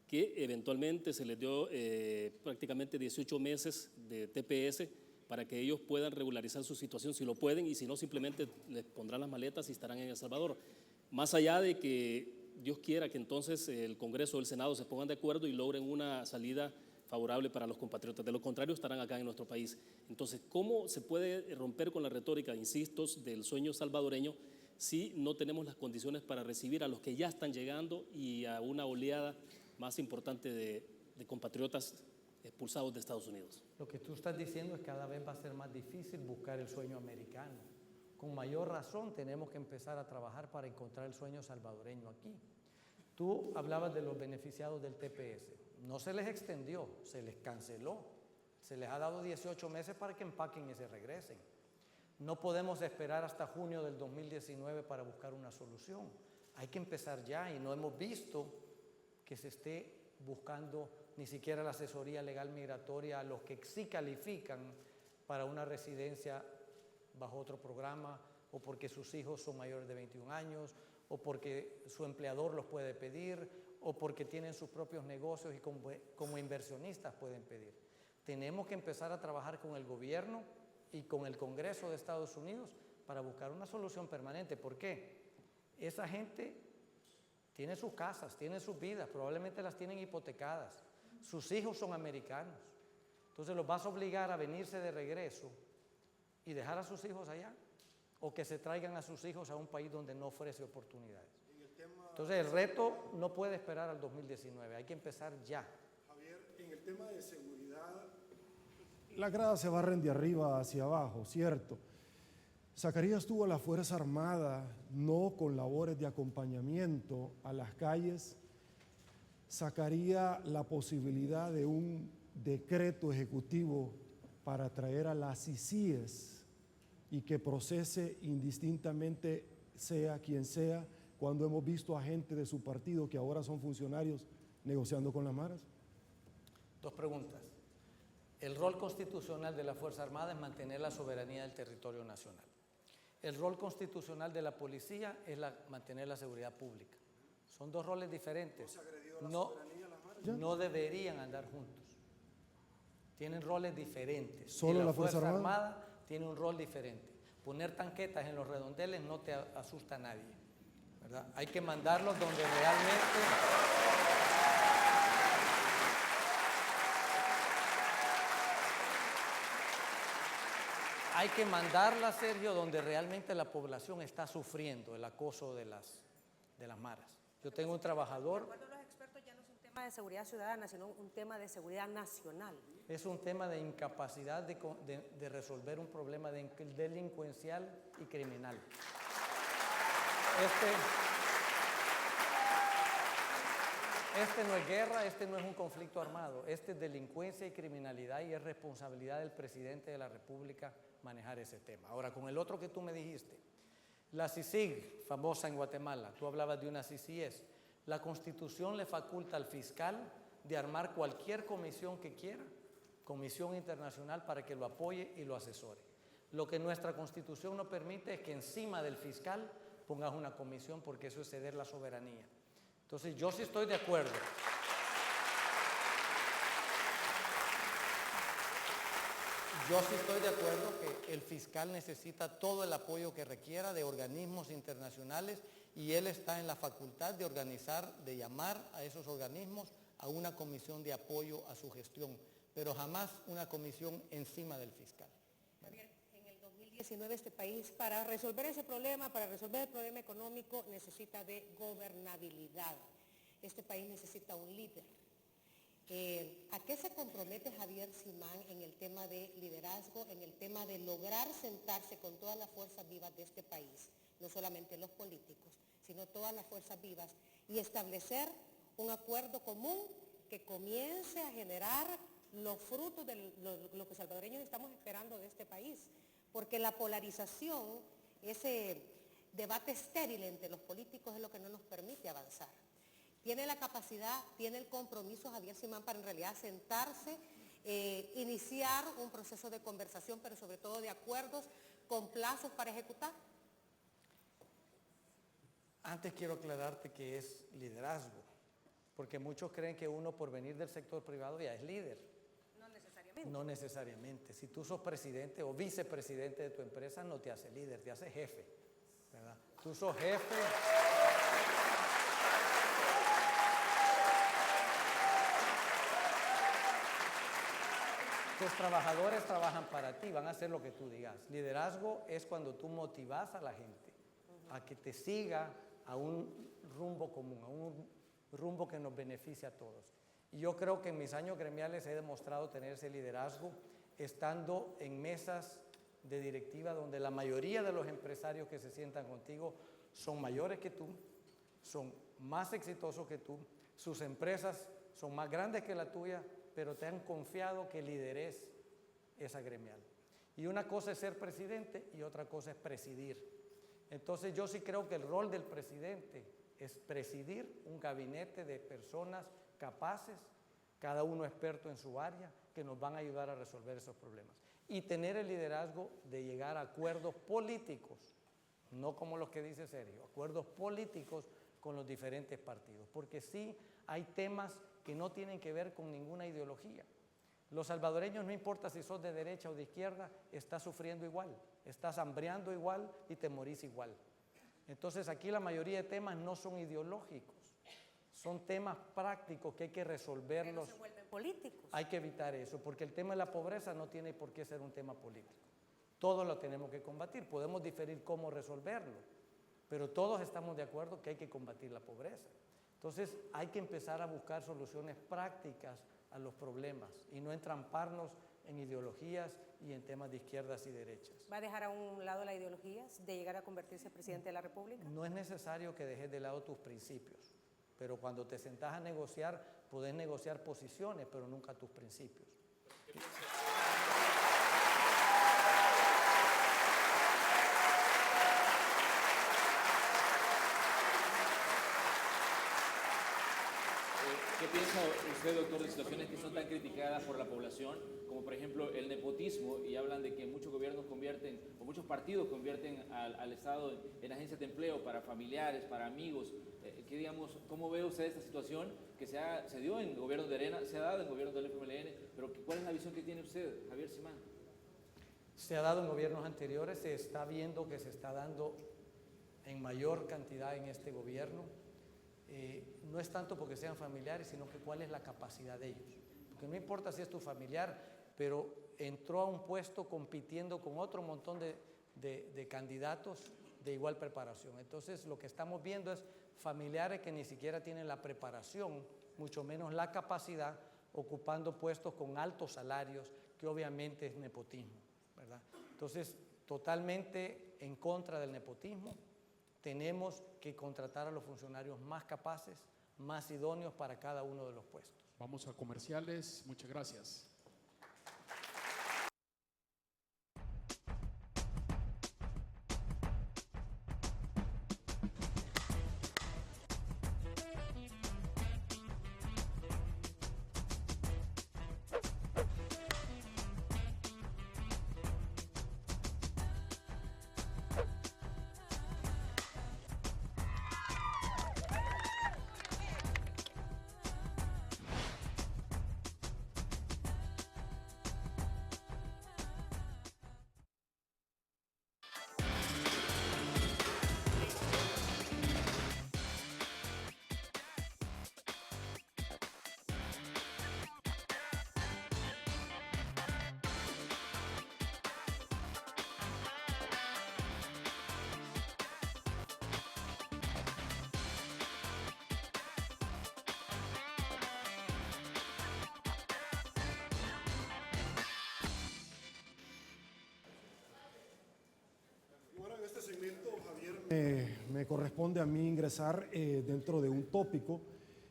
que eventualmente se les dio prácticamente 18 meses de TPS para que ellos puedan regularizar su situación, si lo pueden, y si no, simplemente les pondrán las maletas y estarán en El Salvador? Más allá de que Dios quiera que entonces el Congreso o el Senado se pongan de acuerdo y logren una salida favorable para los compatriotas. De lo contrario, estarán acá en nuestro país. Entonces, ¿cómo se puede romper con la retórica, insisto, del sueño salvadoreño si no tenemos las condiciones para recibir a los que ya están llegando y a una oleada más importante de compatriotas expulsados de Estados Unidos? Lo que tú estás diciendo es que cada vez va a ser más difícil buscar el sueño americano. Con mayor razón tenemos que empezar a trabajar para encontrar el sueño salvadoreño aquí. Tú hablabas de los beneficiados del TPS. No se les extendió, se les canceló. Se les ha dado 18 meses para que empaquen y se regresen. No podemos esperar hasta junio del 2019 para buscar una solución. Hay que empezar ya y no hemos visto que se esté buscando ni siquiera la asesoría legal migratoria a los que sí califican para una residencia bajo otro programa, o porque sus hijos son mayores de 21 años, o porque su empleador los puede pedir, o porque tienen sus propios negocios y como inversionistas pueden pedir. Tenemos que empezar a trabajar con el gobierno y con el Congreso de Estados Unidos para buscar una solución permanente. ¿Por qué? Esa gente tiene sus casas, tiene sus vidas, probablemente las tienen hipotecadas. Sus hijos son americanos. Entonces los vas a obligar a venirse de regreso y dejar a sus hijos allá, o que se traigan a sus hijos a un país donde no ofrece oportunidades. Entonces el reto no puede esperar al 2019, hay que empezar ya. Javier, en el tema de seguridad, las gradas se barren de arriba hacia abajo, ¿cierto? Zacarías tuvo a la Fuerza Armada, no con labores de acompañamiento a las calles, sacaría la posibilidad de un decreto ejecutivo para traer a las ICIES y que procese indistintamente, sea quien sea, cuando hemos visto a gente de su partido que ahora son funcionarios negociando con las maras? Dos preguntas. El rol constitucional de la Fuerza Armada es mantener la soberanía del territorio nacional. El rol constitucional de la policía es mantener la seguridad pública. Son dos roles diferentes. No deberían andar juntos. Tienen roles diferentes. ¿Solo la Fuerza Armada tiene un rol diferente. Poner tanquetas en los redondeles no te asusta a nadie, ¿verdad? Hay que mandarlos donde realmente... Hay que mandarla, Sergio, donde realmente la población está sufriendo el acoso de las maras. Yo tengo un trabajador... De acuerdo a los expertos, ya no es un tema de seguridad ciudadana, sino un tema de seguridad nacional. Es un tema de incapacidad de resolver un problema delincuencial y criminal. Este no es guerra, este no es un conflicto armado, este es delincuencia y criminalidad y es responsabilidad del presidente de la República manejar ese tema. Ahora, con el otro que tú me dijiste, la CICIG, famosa en Guatemala, tú hablabas de una CICIES, la Constitución le faculta al fiscal de armar cualquier comisión que quiera, comisión internacional, para que lo apoye y lo asesore. Lo que nuestra Constitución no permite es que encima del fiscal pongas una comisión, porque eso es ceder la soberanía. Entonces yo sí estoy de acuerdo. Yo sí estoy de acuerdo que el fiscal necesita todo el apoyo que requiera de organismos internacionales y él está en la facultad de organizar, de llamar a esos organismos a una comisión de apoyo a su gestión, pero jamás una comisión encima del fiscal. Javier, en el 2019 este país, para resolver ese problema, para resolver el problema económico, necesita de gobernabilidad. Este país necesita un líder. ¿A qué se compromete Javier Simán en el tema de liderazgo, en el tema de lograr sentarse con todas las fuerzas vivas de este país, no solamente los políticos, sino todas las fuerzas vivas, y establecer un acuerdo común que comience a generar los frutos de lo que salvadoreños estamos esperando de este país? Porque la polarización, ese debate estéril entre los políticos es lo que no nos permite avanzar. Tiene la capacidad, tiene el compromiso Javier Simán para en realidad sentarse, iniciar un proceso de conversación, pero sobre todo de acuerdos con plazos para ejecutar. Antes quiero aclararte que es liderazgo, porque muchos creen que uno por venir del sector privado ya es líder. No necesariamente. No necesariamente. Si tú sos presidente o vicepresidente de tu empresa, no te hace líder, te hace jefe, ¿verdad? Tú sos jefe. Tus trabajadores trabajan para ti, van a hacer lo que tú digas. Liderazgo es cuando tú motivas a la gente a que te siga a un rumbo común, a un rumbo que nos beneficie a todos. Y yo creo que en mis años gremiales he demostrado tener ese liderazgo estando en mesas de directiva donde la mayoría de los empresarios que se sientan contigo son mayores que tú, son más exitosos que tú, sus empresas son más grandes que la tuya, pero te han confiado que lideres esa gremial. Y una cosa es ser presidente y otra cosa es presidir. Entonces yo sí creo que el rol del presidente es presidir un gabinete de personas capaces, cada uno experto en su área, que nos van a ayudar a resolver esos problemas. Y tener el liderazgo de llegar a acuerdos políticos, no como los que dice Sergio, acuerdos políticos con los diferentes partidos, porque sí hay temas que no tienen que ver con ninguna ideología. Los salvadoreños, no importa si sos de derecha o de izquierda, estás sufriendo igual, estás hambreando igual y te morís igual. Entonces aquí la mayoría de temas no son ideológicos, son temas prácticos que hay que resolverlos. Pero se vuelven políticos. Hay que evitar eso, porque el tema de la pobreza no tiene por qué ser un tema político. Todos lo tenemos que combatir, podemos diferir cómo resolverlo, pero todos estamos de acuerdo que hay que combatir la pobreza. Entonces hay que empezar a buscar soluciones prácticas a los problemas y no entramparnos en ideologías y en temas de izquierdas y derechas. ¿Va a dejar a un lado la ideología de llegar a convertirse en presidente de la República? No es necesario que dejes de lado tus principios, pero cuando te sentás a negociar, podés negociar posiciones, pero nunca tus principios. ¿Qué piensa usted, doctor, de situaciones que son tan criticadas por la población, como por ejemplo el nepotismo, y hablan de que muchos gobiernos convierten, o muchos partidos convierten al Estado en agencias de empleo para familiares, para amigos? ¿Cómo ve usted esta situación que se dio en el gobierno de Arena, se ha dado en el gobierno del FMLN, pero cuál es la visión que tiene usted, Javier Simán? Se ha dado en gobiernos anteriores, se está viendo que se está dando en mayor cantidad en este gobierno. No es tanto porque sean familiares, sino que cuál es la capacidad de ellos. Porque no importa si es tu familiar, pero entró a un puesto compitiendo con otro montón de candidatos de igual preparación. Entonces lo que estamos viendo es familiares que ni siquiera tienen la preparación, mucho menos la capacidad, ocupando puestos con altos salarios, que obviamente es nepotismo, ¿verdad? Entonces, totalmente en contra del nepotismo. Tenemos que contratar a los funcionarios más capaces, más idóneos para cada uno de los puestos. Vamos a comerciales. Muchas gracias. me corresponde a mí ingresar dentro de un tópico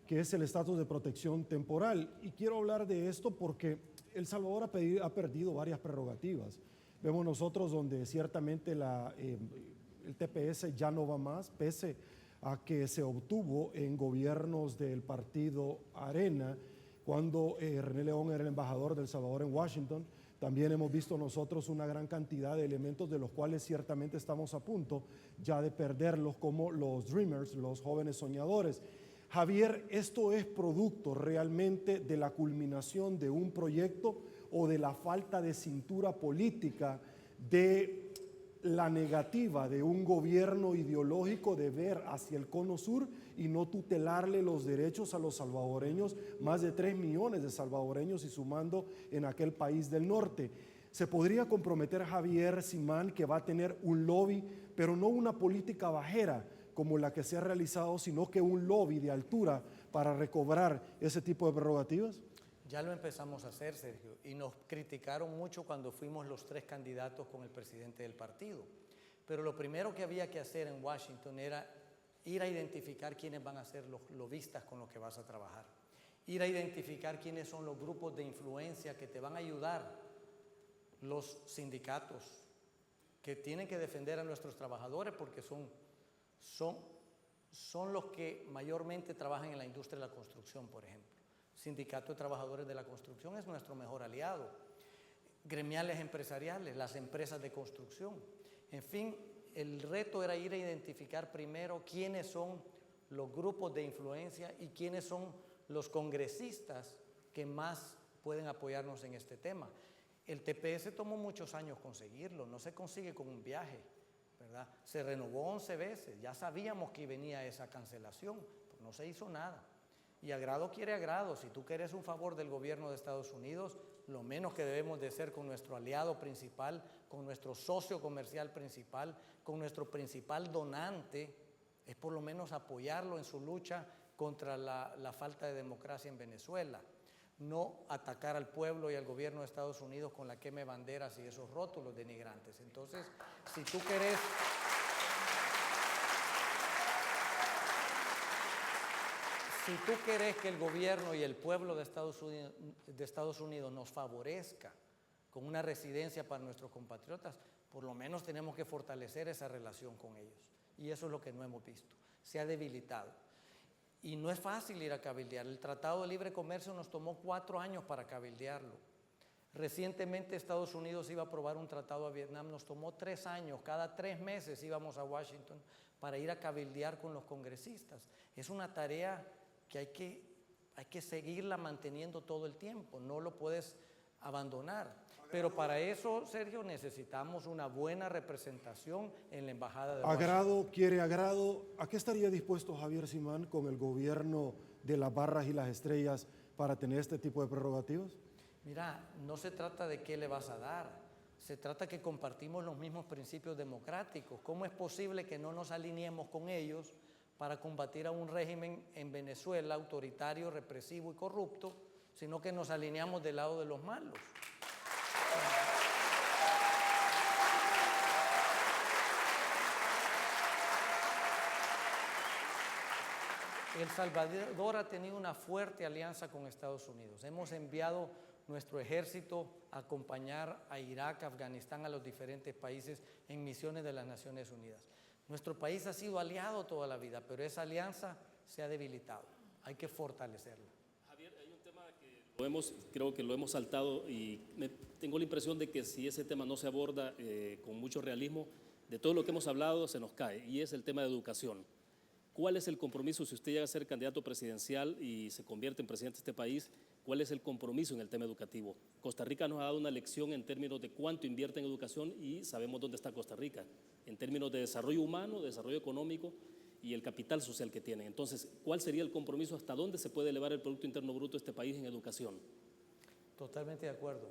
que es el estatus de protección temporal. Y quiero hablar de esto porque El Salvador ha perdido varias prerrogativas. Vemos nosotros donde ciertamente el TPS ya no va más, pese a que se obtuvo en gobiernos del partido Arena, cuando René León era el embajador de El Salvador en Washington. También hemos visto nosotros una gran cantidad de elementos de los cuales ciertamente estamos a punto ya de perderlos, como los Dreamers, los jóvenes soñadores. Javier, ¿esto es producto realmente de la culminación de un proyecto o de la falta de cintura política, de la negativa de un gobierno ideológico de ver hacia el cono sur y no tutelarle los derechos a los salvadoreños, más de 3 millones de salvadoreños y sumando en aquel país del norte? ¿Se podría comprometer Javier Simán que va a tener un lobby, pero no una política bajera como la que se ha realizado, sino que un lobby de altura para recobrar ese tipo de prerrogativas? Ya lo empezamos a hacer, Sergio, y nos criticaron mucho cuando fuimos los 3 candidatos con el presidente del partido. Pero lo primero que había que hacer en Washington era ir a identificar quiénes van a ser los lobistas con los que vas a trabajar. Ir a identificar quiénes son los grupos de influencia que te van a ayudar, los sindicatos, que tienen que defender a nuestros trabajadores porque son los que mayormente trabajan en la industria de la construcción, por ejemplo. Sindicato de Trabajadores de la Construcción es nuestro mejor aliado. Gremiales empresariales, las empresas de construcción. En fin, el reto era ir a identificar primero quiénes son los grupos de influencia y quiénes son los congresistas que más pueden apoyarnos en este tema. El TPS tomó muchos años conseguirlo, no se consigue con un viaje, ¿verdad? Se renovó 11 veces, ya sabíamos que venía esa cancelación, pero no se hizo nada. Y agrado quiere agrado. Si tú quieres un favor del gobierno de Estados Unidos, lo menos que debemos de hacer con nuestro aliado principal, con nuestro socio comercial principal, con nuestro principal donante, es por lo menos apoyarlo en su lucha contra la falta de democracia en Venezuela. No atacar al pueblo y al gobierno de Estados Unidos con la quema de banderas y esos rótulos denigrantes. Entonces, si tú querés... Si tú querés que el gobierno y el pueblo de Estados Unidos nos favorezca con una residencia para nuestros compatriotas, por lo menos tenemos que fortalecer esa relación con ellos. Y eso es lo que no hemos visto. Se ha debilitado. Y no es fácil ir a cabildear. El Tratado de Libre Comercio nos tomó 4 años para cabildearlo. Recientemente Estados Unidos iba a aprobar un tratado a Vietnam, nos tomó 3 años. Cada 3 meses íbamos a Washington para ir a cabildear con los congresistas. Es una tarea que hay que seguirla manteniendo todo el tiempo, no lo puedes abandonar. Pero para eso, Sergio, necesitamos una buena representación en la Embajada de Washington. Agrado quiere agrado. ¿A qué estaría dispuesto Javier Simán con el gobierno de las barras y las estrellas para tener este tipo de prerrogativas? Mira, no se trata de qué le vas a dar, se trata que compartimos los mismos principios democráticos. ¿Cómo es posible que no nos alineemos con ellos para combatir a un régimen en Venezuela autoritario, represivo y corrupto, sino que nos alineamos del lado de los malos? El Salvador ha tenido una fuerte alianza con Estados Unidos. Hemos enviado nuestro ejército a acompañar a Irak, Afganistán, a los diferentes países en misiones de las Naciones Unidas. Nuestro país ha sido aliado toda la vida, pero esa alianza se ha debilitado. Hay que fortalecerla. Javier, hay un tema que creo que lo hemos saltado y tengo la impresión de que si ese tema no se aborda con mucho realismo, de todo lo que hemos hablado se nos cae, y es el tema de educación. ¿Cuál es el compromiso si usted llega a ser candidato presidencial y se convierte en presidente de este país? ¿Cuál es el compromiso en el tema educativo? Costa Rica nos ha dado una lección en términos de cuánto invierte en educación y sabemos dónde está Costa Rica, en términos de desarrollo humano, desarrollo económico y el capital social que tiene. Entonces, ¿cuál sería el compromiso? ¿Hasta dónde se puede elevar el Producto Interno Bruto de este país en educación? Totalmente de acuerdo.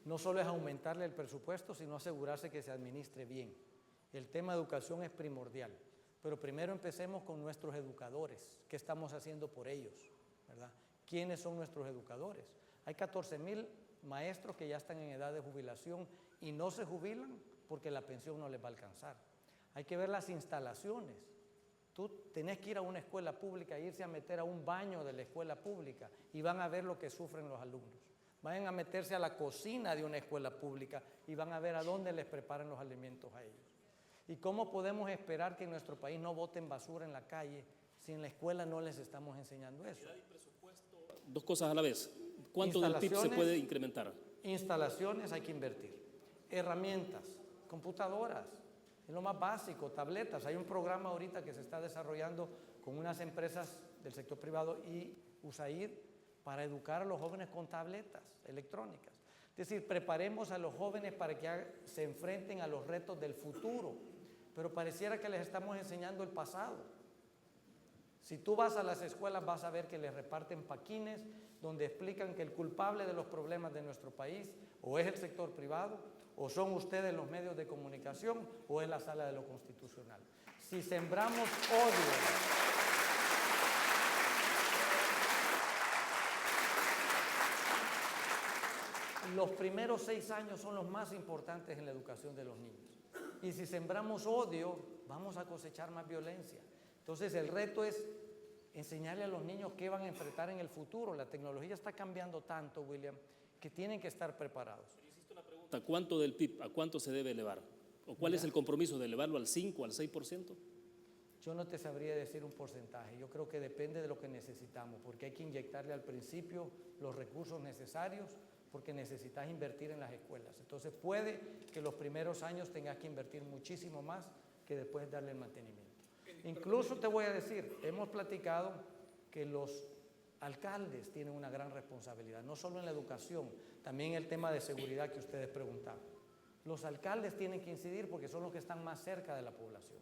No solo es aumentarle el presupuesto, sino asegurarse que se administre bien. El tema de educación es primordial. Pero primero empecemos con nuestros educadores. ¿Qué estamos haciendo por ellos? ¿Verdad? ¿Quiénes son nuestros educadores? Hay 14,000 maestros que ya están en edad de jubilación y no se jubilan porque la pensión no les va a alcanzar. Hay que ver las instalaciones. Tú tenés que ir a una escuela pública, irse a meter a un baño de la escuela pública y van a ver lo que sufren los alumnos. Vayan a meterse a la cocina de una escuela pública y van a ver a dónde les preparan los alimentos a ellos. ¿Y cómo podemos esperar que en nuestro país no boten basura en la calle si en la escuela no les estamos enseñando eso? Dos cosas a la vez. ¿Cuánto del PIB se puede incrementar? Instalaciones hay que invertir. Herramientas, computadoras, es lo más básico, tabletas. Hay un programa ahorita que se está desarrollando con unas empresas del sector privado y USAID para educar a los jóvenes con tabletas electrónicas. Es decir, preparemos a los jóvenes para que se enfrenten a los retos del futuro, pero pareciera que les estamos enseñando el pasado. Si tú vas a las escuelas vas a ver que les reparten paquines donde explican que el culpable de los problemas de nuestro país o es el sector privado, o son ustedes los medios de comunicación, o es la sala de lo constitucional. Si sembramos odio, los primeros 6 años son los más importantes en la educación de los niños. Y si sembramos odio, vamos a cosechar más violencia. Entonces el reto es enseñarle a los niños qué van a enfrentar en el futuro. La tecnología está cambiando tanto, William, que tienen que estar preparados. ¿A cuánto del PIB, a cuánto se debe elevar? ¿O cuál es el compromiso de elevarlo al 5, al 6%? Yo no te sabría decir un porcentaje. Yo creo que depende de lo que necesitamos, porque hay que inyectarle al principio los recursos necesarios, porque necesitas invertir en las escuelas. Entonces puede que los primeros años tengas que invertir muchísimo más que después darle el mantenimiento. Incluso te voy a decir, hemos platicado que los alcaldes tienen una gran responsabilidad, no solo en la educación, también en el tema de seguridad que ustedes preguntaban. Los alcaldes tienen que incidir porque son los que están más cerca de la población.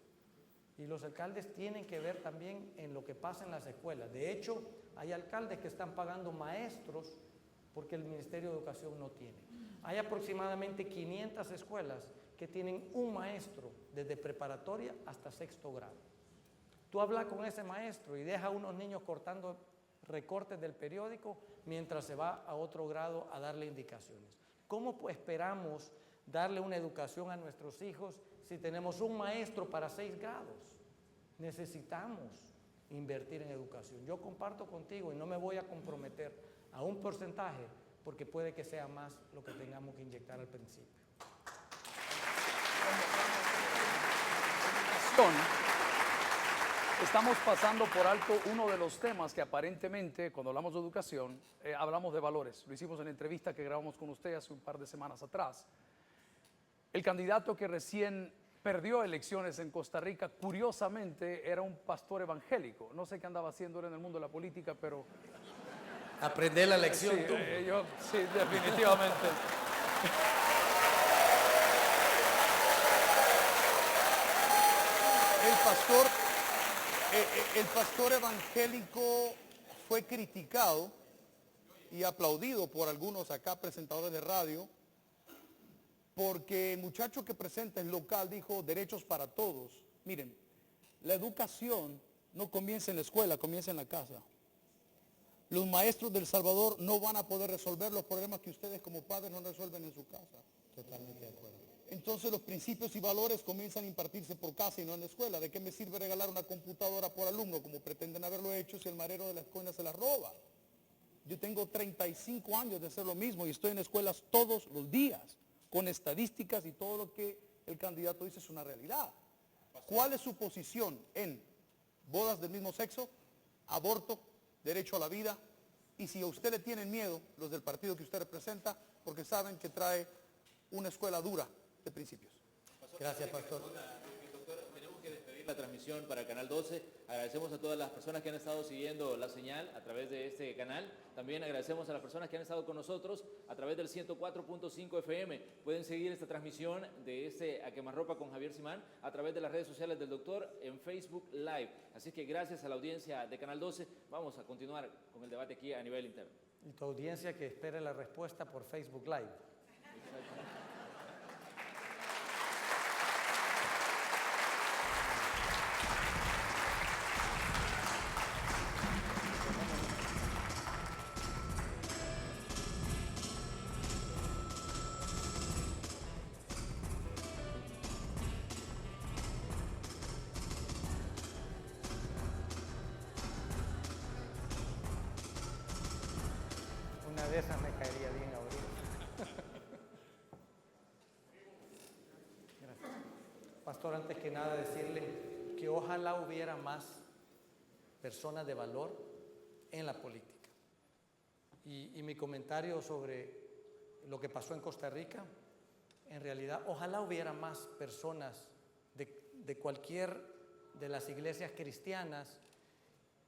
Y los alcaldes tienen que ver también en lo que pasa en las escuelas. De hecho, hay alcaldes que están pagando maestros porque el Ministerio de Educación no tiene. Hay aproximadamente 500 escuelas que tienen un maestro desde preparatoria hasta 6º grado. Tú hablas con ese maestro y deja a unos niños cortando recortes del periódico mientras se va a otro grado a darle indicaciones. ¿Cómo esperamos darle una educación a nuestros hijos si tenemos un maestro para 6 grados? Necesitamos invertir en educación. Yo comparto contigo y no me voy a comprometer a un porcentaje porque puede que sea más lo que tengamos que inyectar al principio. Estamos pasando por alto uno de los temas que aparentemente, cuando hablamos de educación, hablamos de valores. Lo hicimos en la entrevista que grabamos con usted hace un par de semanas atrás. El candidato que recién perdió elecciones en Costa Rica, curiosamente, era un pastor evangélico. No sé qué andaba haciendo en el mundo de la política, pero... Aprender la lección sí, tú. Sí, definitivamente. El pastor evangélico fue criticado y aplaudido por algunos acá presentadores de radio porque el muchacho que presenta el local dijo derechos para todos. Miren, la educación no comienza en la escuela, comienza en la casa. Los maestros del Salvador no van a poder resolver los problemas que ustedes como padres no resuelven en su casa. Totalmente de acuerdo. Entonces los principios y valores comienzan a impartirse por casa y no en la escuela. ¿De qué me sirve regalar una computadora por alumno como pretenden haberlo hecho si el marero de la escuela se la roba? Yo tengo 35 años de hacer lo mismo y estoy en escuelas todos los días con estadísticas y todo lo que el candidato dice es una realidad. ¿Cuál es su posición en bodas del mismo sexo, aborto, derecho a la vida? Y si a usted le tienen miedo los del partido que usted representa, porque saben que trae una escuela dura de principios. Gracias, pastor. Tenemos que despedir la transmisión para Canal 12. Agradecemos a todas las personas que han estado siguiendo la señal a través de este canal. También agradecemos a las personas que han estado con nosotros a través del 104.5 FM. Pueden seguir esta transmisión de este A Quemarropa con Javier Simán a través de las redes sociales del doctor en Facebook Live. Así que gracias a la audiencia de Canal 12. Vamos a continuar con el debate aquí a nivel interno. Y tu audiencia que espere la respuesta por Facebook Live. de esas me caería bien ahorita. Gracias. Pastor, antes que nada decirle que ojalá hubiera más personas de valor en la política. Y mi comentario sobre lo que pasó en Costa Rica, en realidad, ojalá hubiera más personas de cualquier de las iglesias cristianas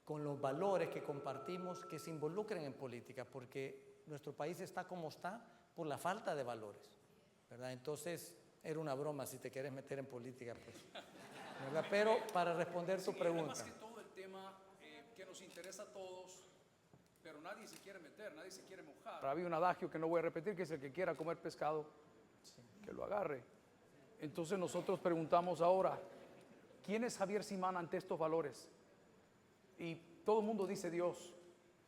con los valores que compartimos que se involucren en política, porque nuestro país está como está por la falta de valores, ¿verdad? Entonces, era una broma si te quieres meter en política, pues, ¿verdad? Pero para responder tu pregunta. Más que todo el tema que nos interesa a todos, pero nadie se quiere meter, nadie se quiere mojar. Había un adagio que no voy a repetir, que es el que quiera comer pescado, que lo agarre. Entonces nosotros preguntamos ahora, ¿quién es Javier Simán ante estos valores? Y todo el mundo dice Dios,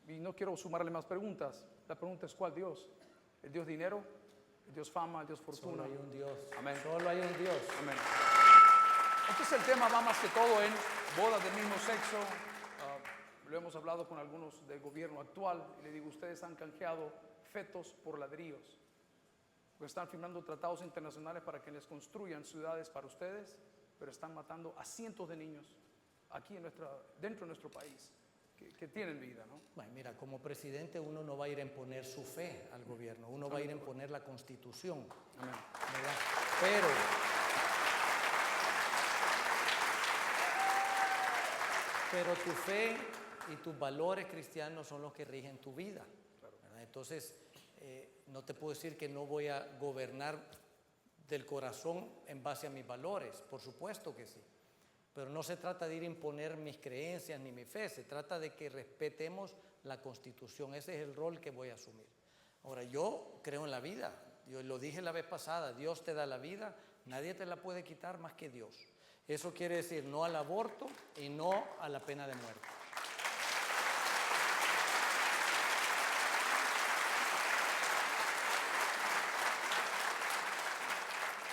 y no quiero sumarle más preguntas. La pregunta es, ¿cuál Dios? ¿El Dios dinero? ¿El Dios fama? ¿El Dios fortuna? Solo hay un Dios. Amén. Solo hay un Dios. Amén. Entonces el tema va más que todo en bodas del mismo sexo. Lo hemos hablado con algunos del gobierno actual y le digo, ustedes han canjeado fetos por ladrillos. Porque están firmando tratados internacionales para que les construyan ciudades para ustedes, pero están matando a cientos de niños aquí dentro de nuestro país que tienen vida, ¿no? Bueno, mira, como presidente uno no va a ir a imponer su fe al gobierno, uno va a ir a imponer la Constitución. Amén. ¿Verdad? Pero tu fe y tus valores cristianos son los que rigen tu vida, ¿verdad? Entonces, no te puedo decir que no voy a gobernar del corazón en base a mis valores, por supuesto que sí. Pero no se trata de ir a imponer mis creencias ni mi fe, se trata de que respetemos la Constitución. Ese es el rol que voy a asumir. Ahora, yo creo en la vida, yo lo dije la vez pasada, Dios te da la vida, nadie te la puede quitar más que Dios. Eso quiere decir no al aborto y no a la pena de muerte.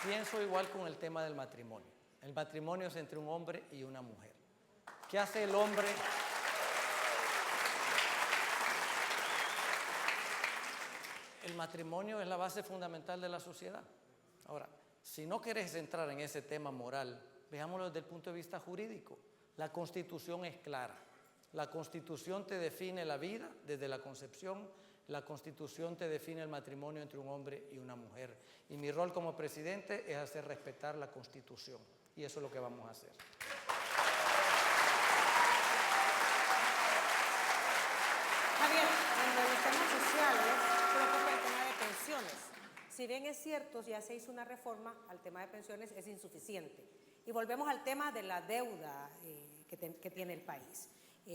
Pienso igual con el tema del matrimonio. El matrimonio es entre un hombre y una mujer. ¿Qué hace el hombre? El matrimonio es la base fundamental de la sociedad. Ahora, si no querés entrar en ese tema moral, veámoslo desde el punto de vista jurídico. La Constitución es clara. La Constitución te define la vida desde la concepción. La Constitución te define el matrimonio entre un hombre y una mujer. Y mi rol como presidente es hacer respetar la Constitución. Y eso es lo que vamos a hacer. Javier, en los temas sociales, preocupa el tema de pensiones. Si bien es cierto, ya se hizo una reforma al tema de pensiones, es insuficiente. Y volvemos al tema de la deuda que tiene el país.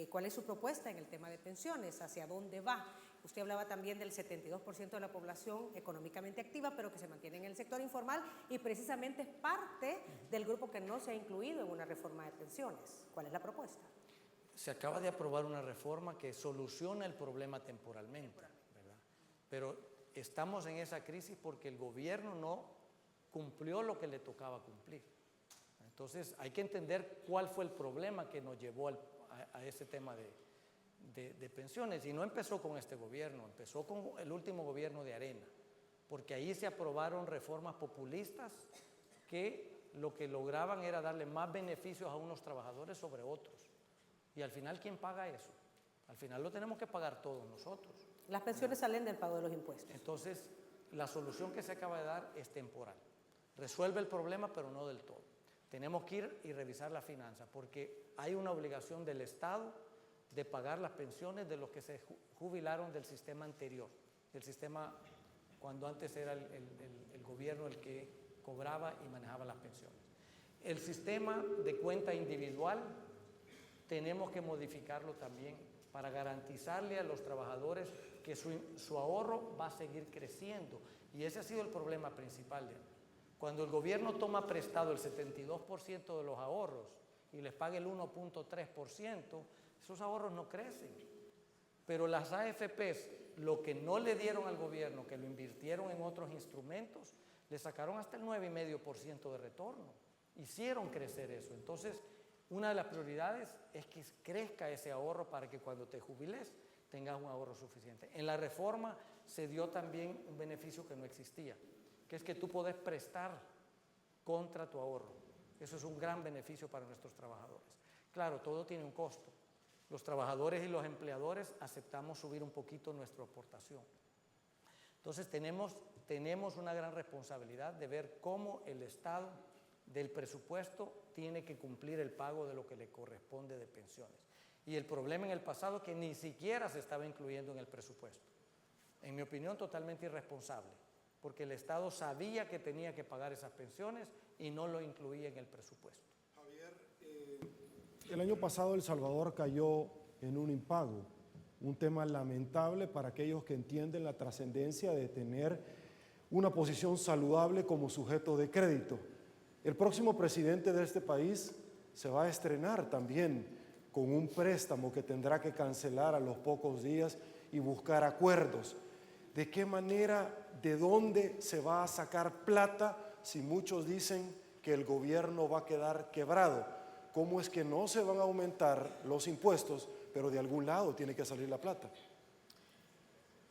¿Cuál es su propuesta en el tema de pensiones? ¿Hacia dónde va? Usted hablaba también del 72% de la población económicamente activa, pero que se mantiene en el sector informal y precisamente es parte del grupo que no se ha incluido en una reforma de pensiones. ¿Cuál es la propuesta? Se acaba de aprobar una reforma que soluciona el problema temporalmente, ¿verdad? Pero estamos en esa crisis porque el gobierno no cumplió lo que le tocaba cumplir. Entonces hay que entender cuál fue el problema que nos llevó a ese tema de pensiones. Y no empezó con este gobierno, empezó con el último gobierno de Arena, porque ahí se aprobaron reformas populistas que lo que lograban era darle más beneficios a unos trabajadores sobre otros. Y al final, ¿quién paga eso? Al final lo tenemos que pagar todos nosotros. Las pensiones salen del pago de los impuestos. Entonces, la solución que se acaba de dar es temporal. Resuelve el problema, pero no del todo. Tenemos que ir y revisar la finanza, porque hay una obligación del Estado de pagar las pensiones de los que se jubilaron del sistema anterior, del sistema cuando antes era el gobierno el que cobraba y manejaba las pensiones. El sistema de cuenta individual tenemos que modificarlo también para garantizarle a los trabajadores que su ahorro va a seguir creciendo. Y ese ha sido el problema principal. Cuando el gobierno toma prestado el 72% de los ahorros y les paga el 1.3%, esos ahorros no crecen. Pero las AFPs, lo que no le dieron al gobierno, que lo invirtieron en otros instrumentos, le sacaron hasta el 9,5% de retorno. Hicieron crecer eso. Entonces, una de las prioridades es que crezca ese ahorro para que cuando te jubiles tengas un ahorro suficiente. En la reforma se dio también un beneficio que no existía, que es que tú podés prestar contra tu ahorro. Eso es un gran beneficio para nuestros trabajadores. Claro, todo tiene un costo. Los trabajadores y los empleadores aceptamos subir un poquito nuestra aportación. Entonces tenemos una gran responsabilidad de ver cómo el Estado del presupuesto tiene que cumplir el pago de lo que le corresponde de pensiones. Y el problema en el pasado es que ni siquiera se estaba incluyendo en el presupuesto. En mi opinión, totalmente irresponsable, porque el Estado sabía que tenía que pagar esas pensiones y no lo incluía en el presupuesto. Javier, el año pasado El Salvador cayó en un impago, un tema lamentable para aquellos que entienden la trascendencia de tener una posición saludable como sujeto de crédito. El próximo presidente de este país se va a estrenar también con un préstamo que tendrá que cancelar a los pocos días y buscar acuerdos. ¿De qué manera, de dónde se va a sacar plata si muchos dicen que el gobierno va a quedar quebrado? ¿Cómo es que no se van a aumentar los impuestos, pero de algún lado tiene que salir la plata?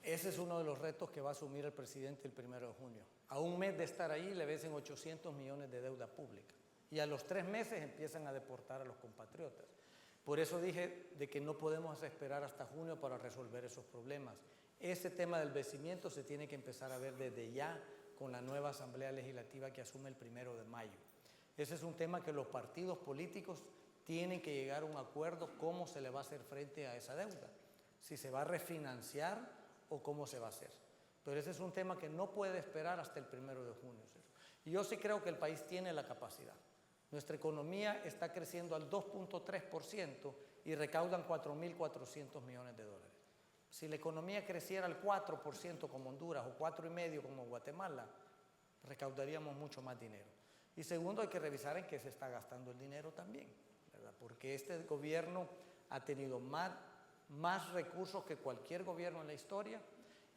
Ese es uno de los retos que va a asumir el presidente el 1 de junio. A un mes de estar ahí le vencen 800 millones de deuda pública y a los 3 meses empiezan a deportar a los compatriotas. Por eso dije de que no podemos esperar hasta junio para resolver esos problemas. Ese tema del vencimiento se tiene que empezar a ver desde ya con la nueva Asamblea Legislativa que asume el 1 de mayo. Ese es un tema que los partidos políticos tienen que llegar a un acuerdo cómo se le va a hacer frente a esa deuda, si se va a refinanciar o cómo se va a hacer. Pero ese es un tema que no puede esperar hasta el 1 de junio. Y yo sí creo que el país tiene la capacidad. Nuestra economía está creciendo al 2.3% y recaudan 4.400 millones de dólares. Si la economía creciera al 4% como Honduras o 4,5% como Guatemala, recaudaríamos mucho más dinero. Y segundo, hay que revisar en qué se está gastando el dinero también, ¿verdad? Porque este gobierno ha tenido más recursos que cualquier gobierno en la historia,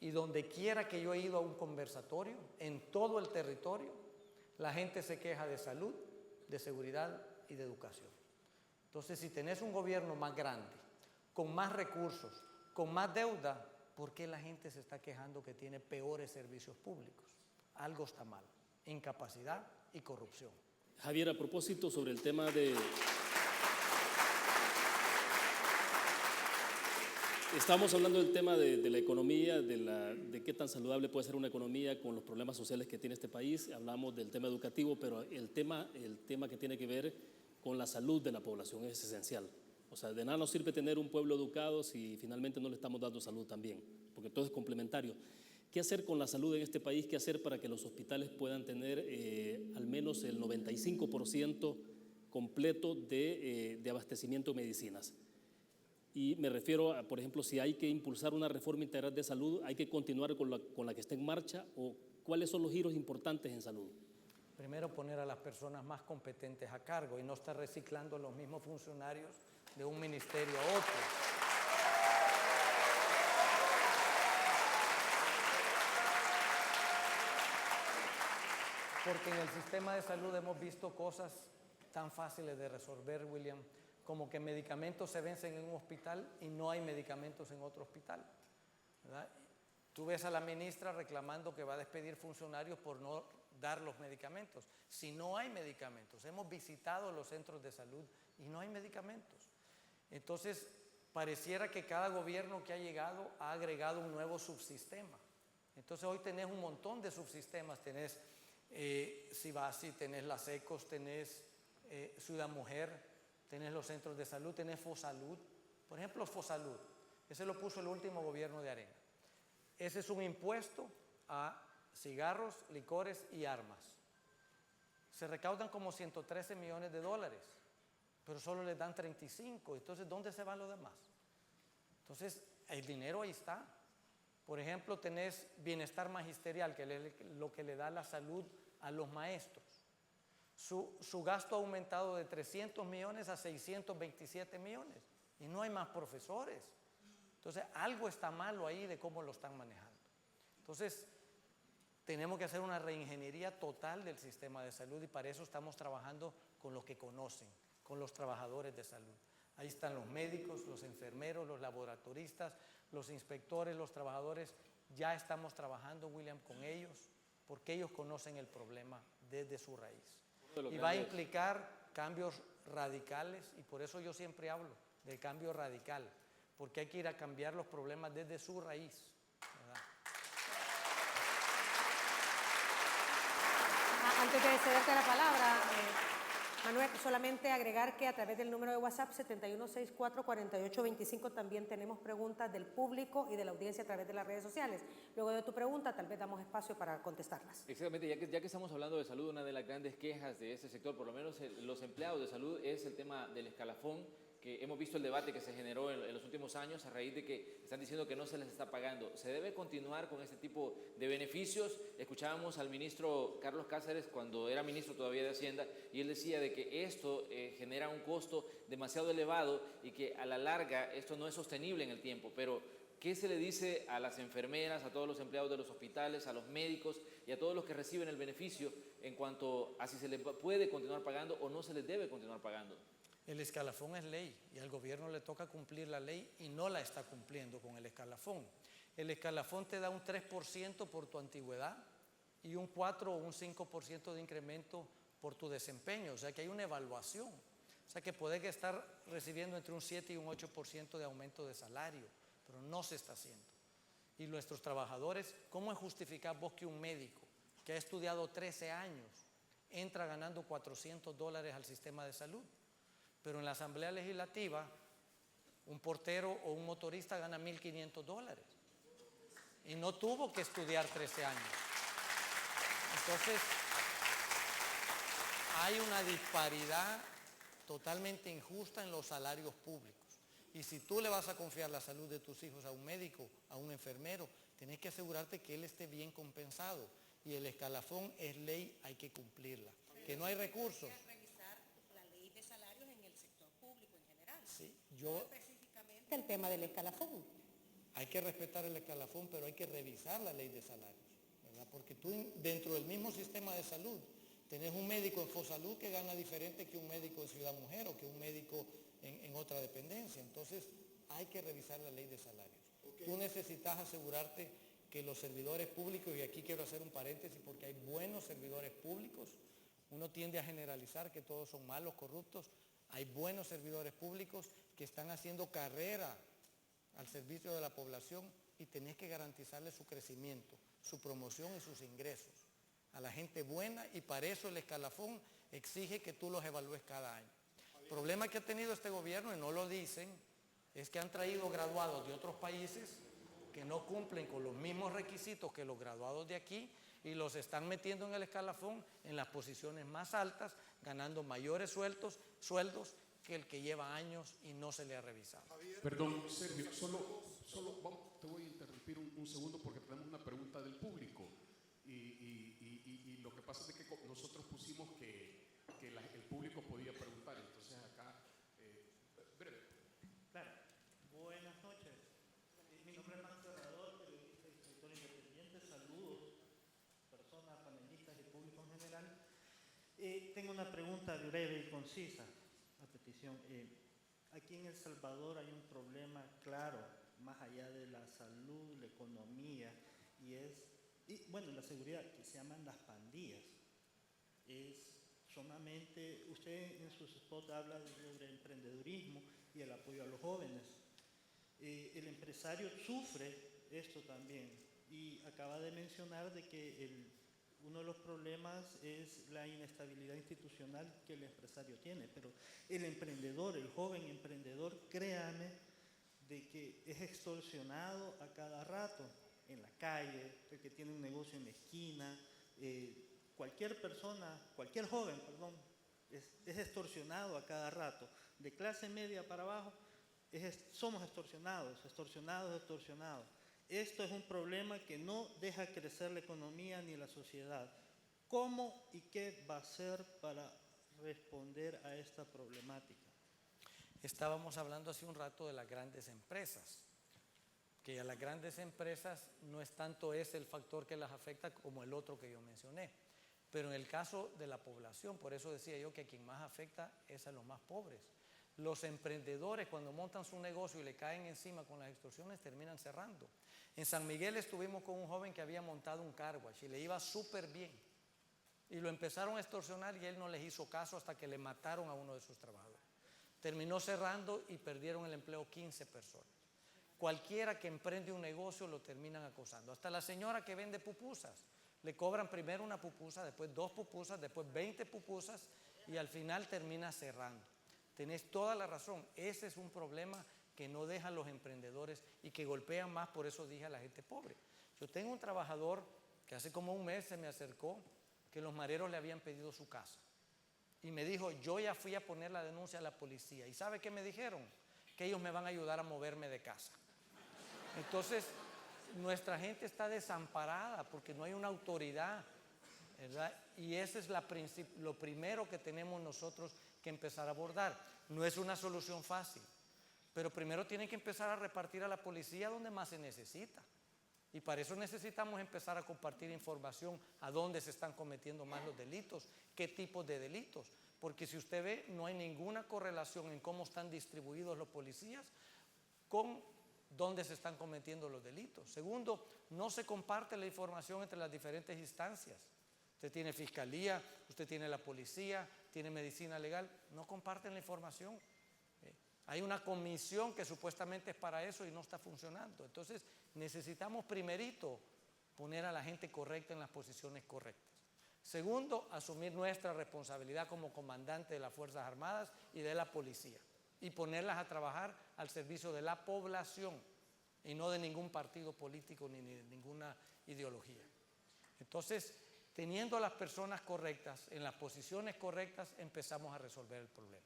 y donde quiera que yo he ido a un conversatorio, en todo el territorio, la gente se queja de salud, de seguridad y de educación. Entonces, si tenés un gobierno más grande, con más recursos, con más deuda, ¿por qué la gente se está quejando que tiene peores servicios públicos? Algo está mal. Incapacidad y corrupción. Javier, a propósito sobre el tema de... Estamos hablando del tema de la economía, de qué tan saludable puede ser una economía con los problemas sociales que tiene este país. Hablamos del tema educativo, pero el tema que tiene que ver con la salud de la población es esencial. O sea, de nada nos sirve tener un pueblo educado si finalmente no le estamos dando salud también, porque todo es complementario. ¿Qué hacer con la salud en este país? ¿Qué hacer para que los hospitales puedan tener al menos el 95% completo de abastecimiento de medicinas? Y me refiero a, por ejemplo, si hay que impulsar una reforma integral de salud, ¿hay que continuar con la que está en marcha? ¿O cuáles son los giros importantes en salud? Primero, poner a las personas más competentes a cargo y no estar reciclando los mismos funcionarios de un ministerio a otro. Porque en el sistema de salud hemos visto cosas tan fáciles de resolver, William, como que medicamentos se vencen en un hospital y no hay medicamentos en otro hospital, ¿verdad? Tú ves a la ministra reclamando que va a despedir funcionarios por no dar los medicamentos. Si no hay medicamentos, hemos visitado los centros de salud y no hay medicamentos. Entonces, pareciera que cada gobierno que ha llegado ha agregado un nuevo subsistema. Entonces, hoy tenés un montón de subsistemas. Tenés Sibasi, tenés las ECOS, tenés Ciudad Mujer, tenés los centros de salud, tenés Fosalud. Por ejemplo, Fosalud, ese lo puso el último gobierno de Arena. Ese es un impuesto a cigarros, licores y armas. Se recaudan como 113 millones de dólares, pero solo les dan 35. Entonces, ¿dónde se van los demás? Entonces, el dinero ahí está. Por ejemplo, tenés bienestar magisterial, que es lo que le da la salud a los maestros. Su gasto ha aumentado de 300 millones a 627 millones y no hay más profesores. Entonces, algo está malo ahí de cómo lo están manejando. Entonces, tenemos que hacer una reingeniería total del sistema de salud y para eso estamos trabajando con los que conocen, con los trabajadores de salud. Ahí están los médicos, los enfermeros, los laboratoristas, los inspectores, los trabajadores Ya estamos trabajando, William, con ellos, porque ellos conocen el problema desde su raíz. Y va a implicar cambios radicales, y por eso yo siempre hablo del cambio radical, porque hay que ir a cambiar los problemas desde su raíz, ¿verdad? Antes de cederte la palabra, Manuel, solamente agregar que a través del número de WhatsApp 7164-4825 también tenemos preguntas del público y de la audiencia a través de las redes sociales. Luego de tu pregunta, tal vez damos espacio para contestarlas. Exactamente, ya que estamos hablando de salud, una de las grandes quejas de este sector, por lo menos los empleados de salud, es el tema del escalafón, que hemos visto el debate que se generó en los últimos años a raíz de que están diciendo que no se les está pagando. ¿Se debe continuar con este tipo de beneficios? Escuchábamos al ministro Carlos Cáceres cuando era ministro todavía de Hacienda y él decía de que esto genera un costo demasiado elevado y que a la larga esto no es sostenible en el tiempo. Pero ¿qué se le dice a las enfermeras, a todos los empleados de los hospitales, a los médicos y a todos los que reciben el beneficio en cuanto a si se les puede continuar pagando o no se les debe continuar pagando? El escalafón es ley y al gobierno le toca cumplir la ley y no la está cumpliendo con el escalafón. El escalafón te da un 3% por tu antigüedad y un 4 o un 5% de incremento por tu desempeño. O sea que hay una evaluación. O sea que puedes estar recibiendo entre un 7 y un 8% de aumento de salario, pero no se está haciendo. Y nuestros trabajadores, ¿cómo es justificar vos que un médico que ha estudiado 13 años entra ganando $400 al sistema de salud? Pero en la Asamblea Legislativa, un portero o un motorista gana $1.500 y no tuvo que estudiar 13 años. Entonces, hay una disparidad totalmente injusta en los salarios públicos. Y si tú le vas a confiar la salud de tus hijos a un médico, a un enfermero, tienes que asegurarte que él esté bien compensado. Y el escalafón es ley, hay que cumplirla. Que no hay recursos. Sí, específicamente el tema del escalafón. Hay que respetar el escalafón, pero hay que revisar la ley de salarios, ¿verdad? Porque tú dentro del mismo sistema de salud tenés un médico en Fosalud que gana diferente que un médico en Ciudad Mujer o que un médico en otra dependencia. Entonces hay que revisar la ley de salarios. Okay. Tú necesitas asegurarte que los servidores públicos, y aquí quiero hacer un paréntesis porque hay buenos servidores públicos, uno tiende a generalizar que todos son malos, corruptos. Hay buenos servidores públicos que están haciendo carrera al servicio de la población y tenés que garantizarle su crecimiento, su promoción y sus ingresos a la gente buena, y para eso el escalafón exige que tú los evalúes cada año. El problema que ha tenido este gobierno, y no lo dicen, es que han traído graduados de otros países que no cumplen con los mismos requisitos que los graduados de aquí y los están metiendo en el escalafón en las posiciones más altas, ganando mayores sueldos que el que lleva años y no se le ha revisado. Perdón, Sergio, solo te voy a interrumpir un segundo porque tenemos una pregunta del público. Y lo que pasa es que nosotros pusimos que el público podía preguntar, entonces acá, breve. Claro, buenas noches. Mi nombre es Max Serrador, periodista y escritor independiente. Saludos, personas, panelistas y público en general. Tengo una pregunta breve y concisa a petición. Aquí en El Salvador hay un problema claro, más allá de la salud, la economía y la seguridad, que se llaman las pandillas. Es sumamente, usted en sus spots habla sobre emprendedurismo y el apoyo a los jóvenes. El empresario sufre esto también y acaba de mencionar de que uno de los problemas es la inestabilidad institucional que el empresario tiene, pero el emprendedor, el joven emprendedor, créame, de que es extorsionado a cada rato en la calle, el que tiene un negocio en la esquina, cualquier persona, cualquier joven, perdón, es extorsionado a cada rato. De clase media para abajo, somos extorsionados. Esto es un problema que no deja crecer la economía ni la sociedad. ¿Cómo y qué va a hacer para responder a esta problemática? Estábamos hablando hace un rato de las grandes empresas, que a las grandes empresas no es tanto ese el factor que las afecta como el otro que yo mencioné. Pero en el caso de la población, por eso decía yo que a quien más afecta es a los más pobres. Los emprendedores, cuando montan su negocio y le caen encima con las extorsiones, terminan cerrando. En San Miguel estuvimos con un joven que había montado un car wash y le iba súper bien. Y lo empezaron a extorsionar y él no les hizo caso hasta que le mataron a uno de sus trabajadores. Terminó cerrando y perdieron el empleo 15 personas. Cualquiera que emprende un negocio lo terminan acosando. Hasta la señora que vende pupusas. Le cobran primero una pupusa, después 2 pupusas, después 20 pupusas y al final termina cerrando. Tenés toda la razón. Ese es un problema que no dejan los emprendedores y que golpean más, por eso dije a la gente pobre. Yo tengo un trabajador que hace como un mes se me acercó que los mareros le habían pedido su casa. Y me dijo, yo ya fui a poner la denuncia a la policía. ¿Y sabe qué me dijeron? Que ellos me van a ayudar a moverme de casa. Entonces, nuestra gente está desamparada porque no hay una autoridad, ¿verdad? Y ese es lo primero que tenemos nosotros que empezar a abordar. No es una solución fácil, pero primero tienen que empezar a repartir a la policía donde más se necesita. Y para eso necesitamos empezar a compartir información a dónde se están cometiendo más los delitos, qué tipos de delitos. Porque si usted ve, no hay ninguna correlación en cómo están distribuidos los policías con dónde se están cometiendo los delitos. Segundo, no se comparte la información entre las diferentes instancias. Usted tiene fiscalía, usted tiene la policía, tiene medicina legal, no comparten la información. Hay una comisión que supuestamente es para eso y no está funcionando. Entonces necesitamos primerito poner a la gente correcta en las posiciones correctas. Segundo, asumir nuestra responsabilidad como comandante de las Fuerzas Armadas y de la policía y ponerlas a trabajar al servicio de la población y no de ningún partido político ni de ninguna ideología. Entonces, teniendo a las personas correctas en las posiciones correctas, empezamos a resolver el problema.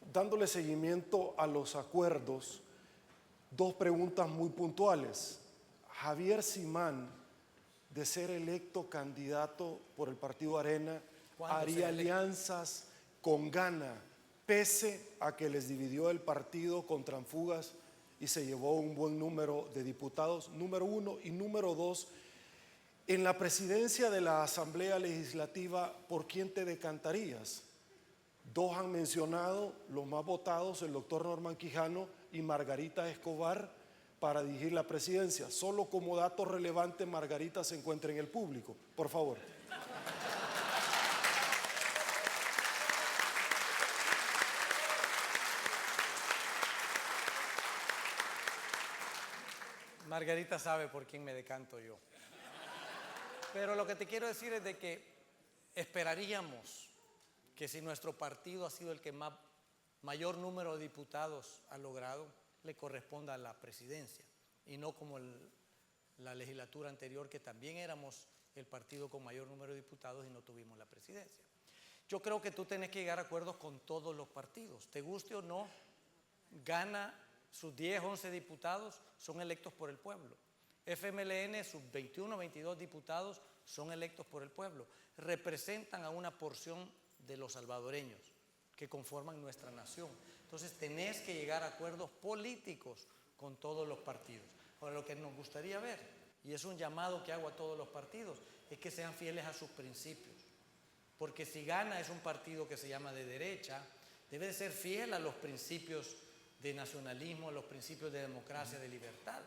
Dándole seguimiento a los acuerdos, 2 preguntas muy puntuales. Javier Simán, de ser electo candidato por el Partido Arena, haría alianzas con Gana, pese a que les dividió el partido con tránfugas y se llevó un buen número de diputados, número 1. Y número 2, en la presidencia de la Asamblea Legislativa, ¿por quién te decantarías? 2 han mencionado los más votados, el doctor Norman Quijano y Margarita Escobar, para dirigir la presidencia. Solo como dato relevante, Margarita se encuentra en el público. Por favor. Margarita sabe por quién me decanto yo. Pero lo que te quiero decir es de que esperaríamos que si nuestro partido ha sido el que mayor número de diputados ha logrado, le corresponda a la presidencia y no como la legislatura anterior, que también éramos el partido con mayor número de diputados y no tuvimos la presidencia. Yo creo que tú tienes que llegar a acuerdos con todos los partidos, te guste o no. Gana sus 10, 11 diputados son electos por el pueblo. FMLN, sus 21, 22 diputados son electos por el pueblo. Representan a una porción de los salvadoreños que conforman nuestra nación. Entonces tenés que llegar a acuerdos políticos con todos los partidos. Ahora, lo que nos gustaría ver, y es un llamado que hago a todos los partidos, es que sean fieles a sus principios. Porque si Gana es un partido que se llama de derecha, debe de ser fiel a los principios de nacionalismo, a los principios de democracia, de libertad.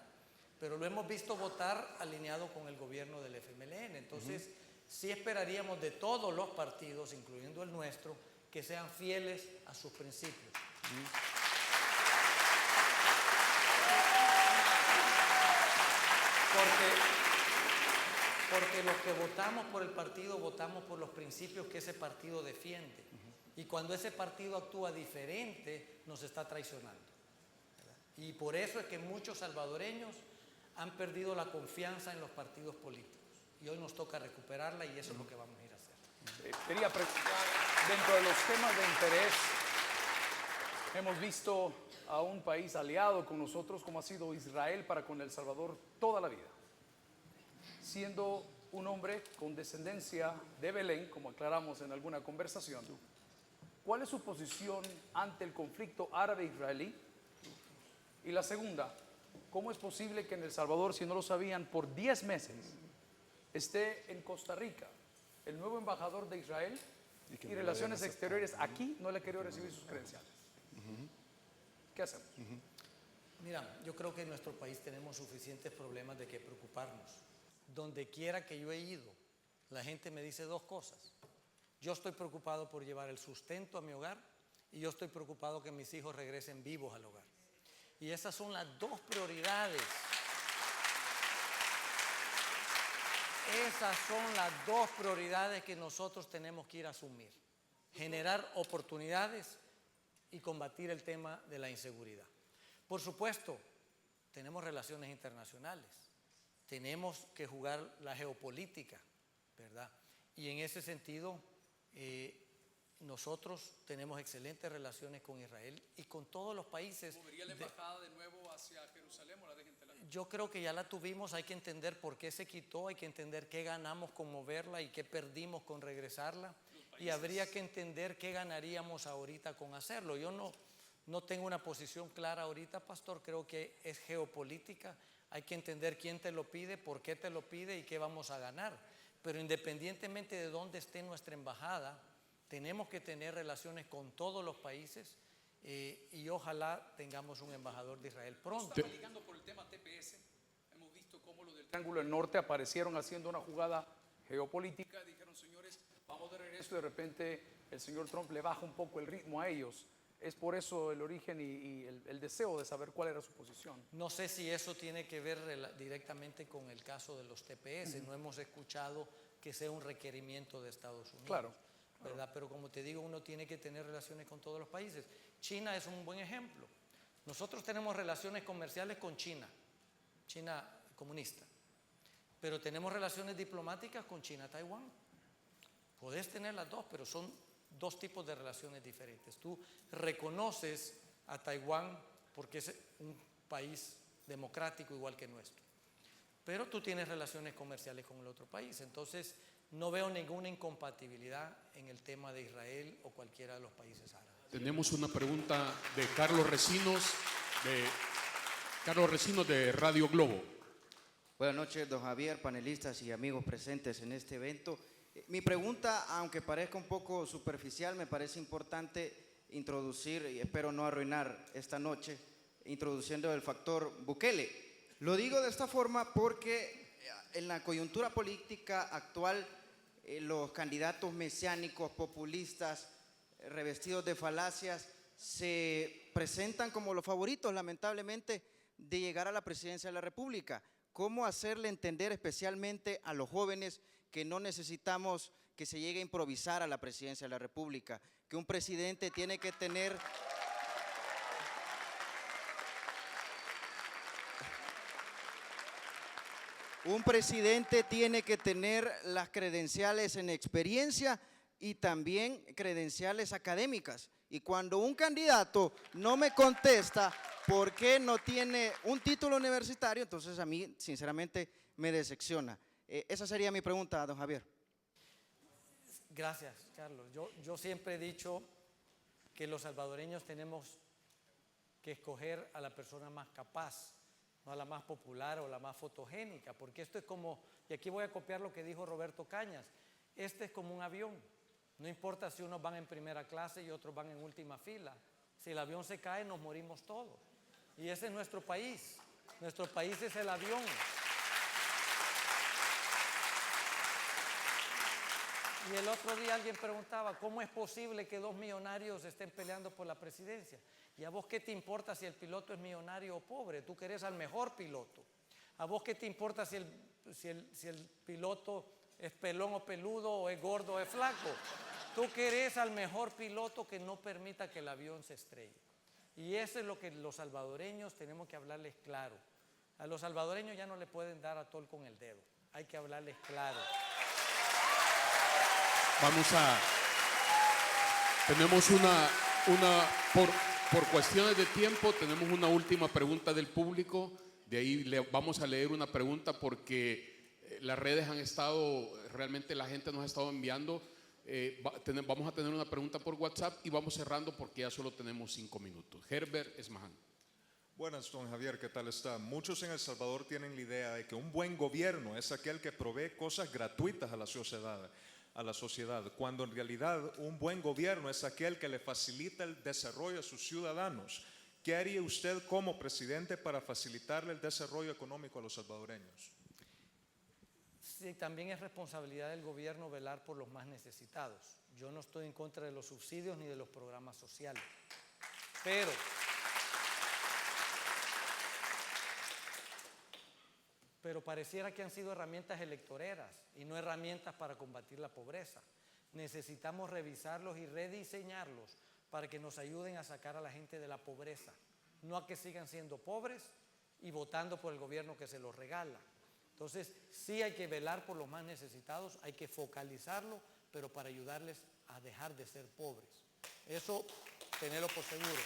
Pero lo hemos visto votar alineado con el gobierno del FMLN. Entonces, sí esperaríamos de todos los partidos, incluyendo el nuestro, que sean fieles a sus principios. Porque los que votamos por el partido, votamos por los principios que ese partido defiende. Y cuando ese partido actúa diferente, nos está traicionando, ¿verdad? Y por eso es que muchos salvadoreños han perdido la confianza en los partidos políticos. Y hoy nos toca recuperarla y eso es lo que vamos a ir a hacer. Quería preguntar, dentro de los temas de interés, hemos visto a un país aliado con nosotros como ha sido Israel para con El Salvador toda la vida. Siendo un hombre con descendencia de Belén, como aclaramos en alguna conversación, ¿cuál es su posición ante el conflicto árabe-israelí? Y la segunda, ¿cómo es posible que en El Salvador, si no lo sabían, por 10 meses esté en Costa Rica el nuevo embajador de Israel y Relaciones Exteriores aquí no le quería recibir sus credenciales. ¿Qué hacemos? Mira, yo creo que en nuestro país tenemos suficientes problemas de que preocuparnos. Donde quiera que yo he ido, la gente me dice dos cosas. Yo estoy preocupado por llevar el sustento a mi hogar y yo estoy preocupado que mis hijos regresen vivos al hogar. Y esas son las dos prioridades. Esas son las dos prioridades que nosotros tenemos que ir a asumir. Generar oportunidades y combatir el tema de la inseguridad. Por supuesto, tenemos relaciones internacionales. Tenemos que jugar la geopolítica, ¿verdad? Y en ese sentido, nosotros tenemos excelentes relaciones con Israel y con todos los países. ¿Movería la embajada de nuevo hacia Jerusalén o la dejen en Tel Aviv? Yo creo que ya la tuvimos, hay que entender por qué se quitó, hay que entender qué ganamos con moverla y qué perdimos con regresarla. Y habría que entender qué ganaríamos ahorita con hacerlo. Yo no tengo una posición clara ahorita, pastor, creo que es geopolítica. Hay que entender quién te lo pide, por qué te lo pide y qué vamos a ganar. Pero independientemente de dónde esté nuestra embajada, tenemos que tener relaciones con todos los países y ojalá tengamos un embajador de Israel pronto. Estaba ligando por el tema TPS. Hemos visto cómo los del Triángulo del Norte aparecieron haciendo una jugada geopolítica. Dijeron, señores, vamos de regreso. De repente el señor Trump le baja un poco el ritmo a ellos. Es por eso el origen y el deseo de saber cuál era su posición. No sé si eso tiene que ver directamente con el caso de los TPS. No hemos escuchado que sea un requerimiento de Estados Unidos. Claro. ¿Verdad? Pero como te digo, uno tiene que tener relaciones con todos los países. China es un buen ejemplo. Nosotros tenemos relaciones comerciales con China comunista. Pero tenemos relaciones diplomáticas con China-Taiwán. Podés tener las dos, pero son dos tipos de relaciones diferentes. Tú reconoces a Taiwán porque es un país democrático igual que nuestro, pero tú tienes relaciones comerciales con el otro país. Entonces no veo ninguna incompatibilidad en el tema de Israel o cualquiera de los países árabes. Tenemos una pregunta de Carlos Recinos de Radio Globo. Buenas noches, don Javier, panelistas y amigos presentes en este evento. Mi pregunta, aunque parezca un poco superficial, me parece importante introducir, y espero no arruinar esta noche, introduciendo el factor Bukele. Lo digo de esta forma porque en la coyuntura política actual, los candidatos mesiánicos, populistas, revestidos de falacias, se presentan como los favoritos, lamentablemente, de llegar a la presidencia de la República. ¿Cómo hacerle entender especialmente a los jóvenes que no necesitamos que se llegue a improvisar a la presidencia de la República? Que un presidente tiene que tener... Un presidente tiene que tener las credenciales en experiencia y también credenciales académicas. Y cuando un candidato no me contesta por qué no tiene un título universitario, entonces a mí, sinceramente, me decepciona. Esa sería mi pregunta, don Javier. Gracias, Carlos. Yo siempre he dicho que los salvadoreños tenemos que escoger a la persona más capaz, no a la más popular o la más fotogénica, porque esto es como, y aquí voy a copiar lo que dijo Roberto Cañas, este es como un avión. No importa si unos van en primera clase y otros van en última fila. Si el avión se cae, nos morimos todos. Y ese es nuestro país. Nuestro país es el avión. Y el otro día alguien preguntaba, ¿cómo es posible que dos millonarios estén peleando por la presidencia? ¿Y a vos qué te importa si el piloto es millonario o pobre? Tú querés al mejor piloto. ¿A vos qué te importa si el piloto es pelón o peludo o es gordo o es flaco? Tú querés al mejor piloto que no permita que el avión se estrelle. Y eso es lo que los salvadoreños tenemos que hablarles claro. A los salvadoreños ya no le pueden dar atol con el dedo. Hay que hablarles claro. Tenemos por cuestiones de tiempo, tenemos una última pregunta del público. De ahí vamos a leer una pregunta porque las redes han estado, realmente la gente nos ha estado enviando. Vamos a tener una pregunta por WhatsApp y vamos cerrando porque ya solo tenemos 5 minutos. Herbert Esmaján. Buenas, don Javier, ¿qué tal está? Muchos en El Salvador tienen la idea de que un buen gobierno es aquel que provee cosas gratuitas a la sociedad. a la sociedad, cuando en realidad un buen gobierno es aquel que le facilita el desarrollo a sus ciudadanos. ¿Qué haría usted como presidente para facilitarle el desarrollo económico a los salvadoreños? Sí, también es responsabilidad del gobierno velar por los más necesitados. Yo no estoy en contra de los subsidios ni de los programas sociales, pero pareciera que han sido herramientas electoreras y no herramientas para combatir la pobreza. Necesitamos revisarlos y rediseñarlos para que nos ayuden a sacar a la gente de la pobreza, no a que sigan siendo pobres y votando por el gobierno que se los regala. Entonces, sí hay que velar por los más necesitados, hay que focalizarlo, pero para ayudarles a dejar de ser pobres. Eso, tenerlo por seguro.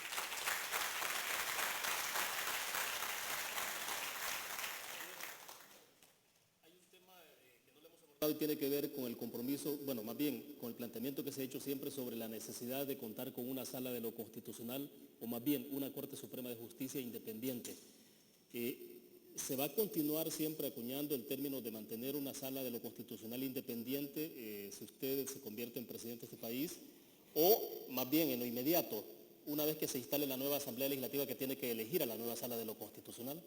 Y tiene que ver con el compromiso, bueno, más bien con el planteamiento que se ha hecho siempre sobre la necesidad de contar con una sala de lo constitucional, o más bien una Corte Suprema de Justicia independiente. ¿Se va a continuar siempre acuñando el término de mantener una sala de lo constitucional independiente si usted se convierte en presidente de este país? O más bien en lo inmediato, una vez que se instale la nueva Asamblea Legislativa que tiene que elegir a la nueva sala de lo constitucional.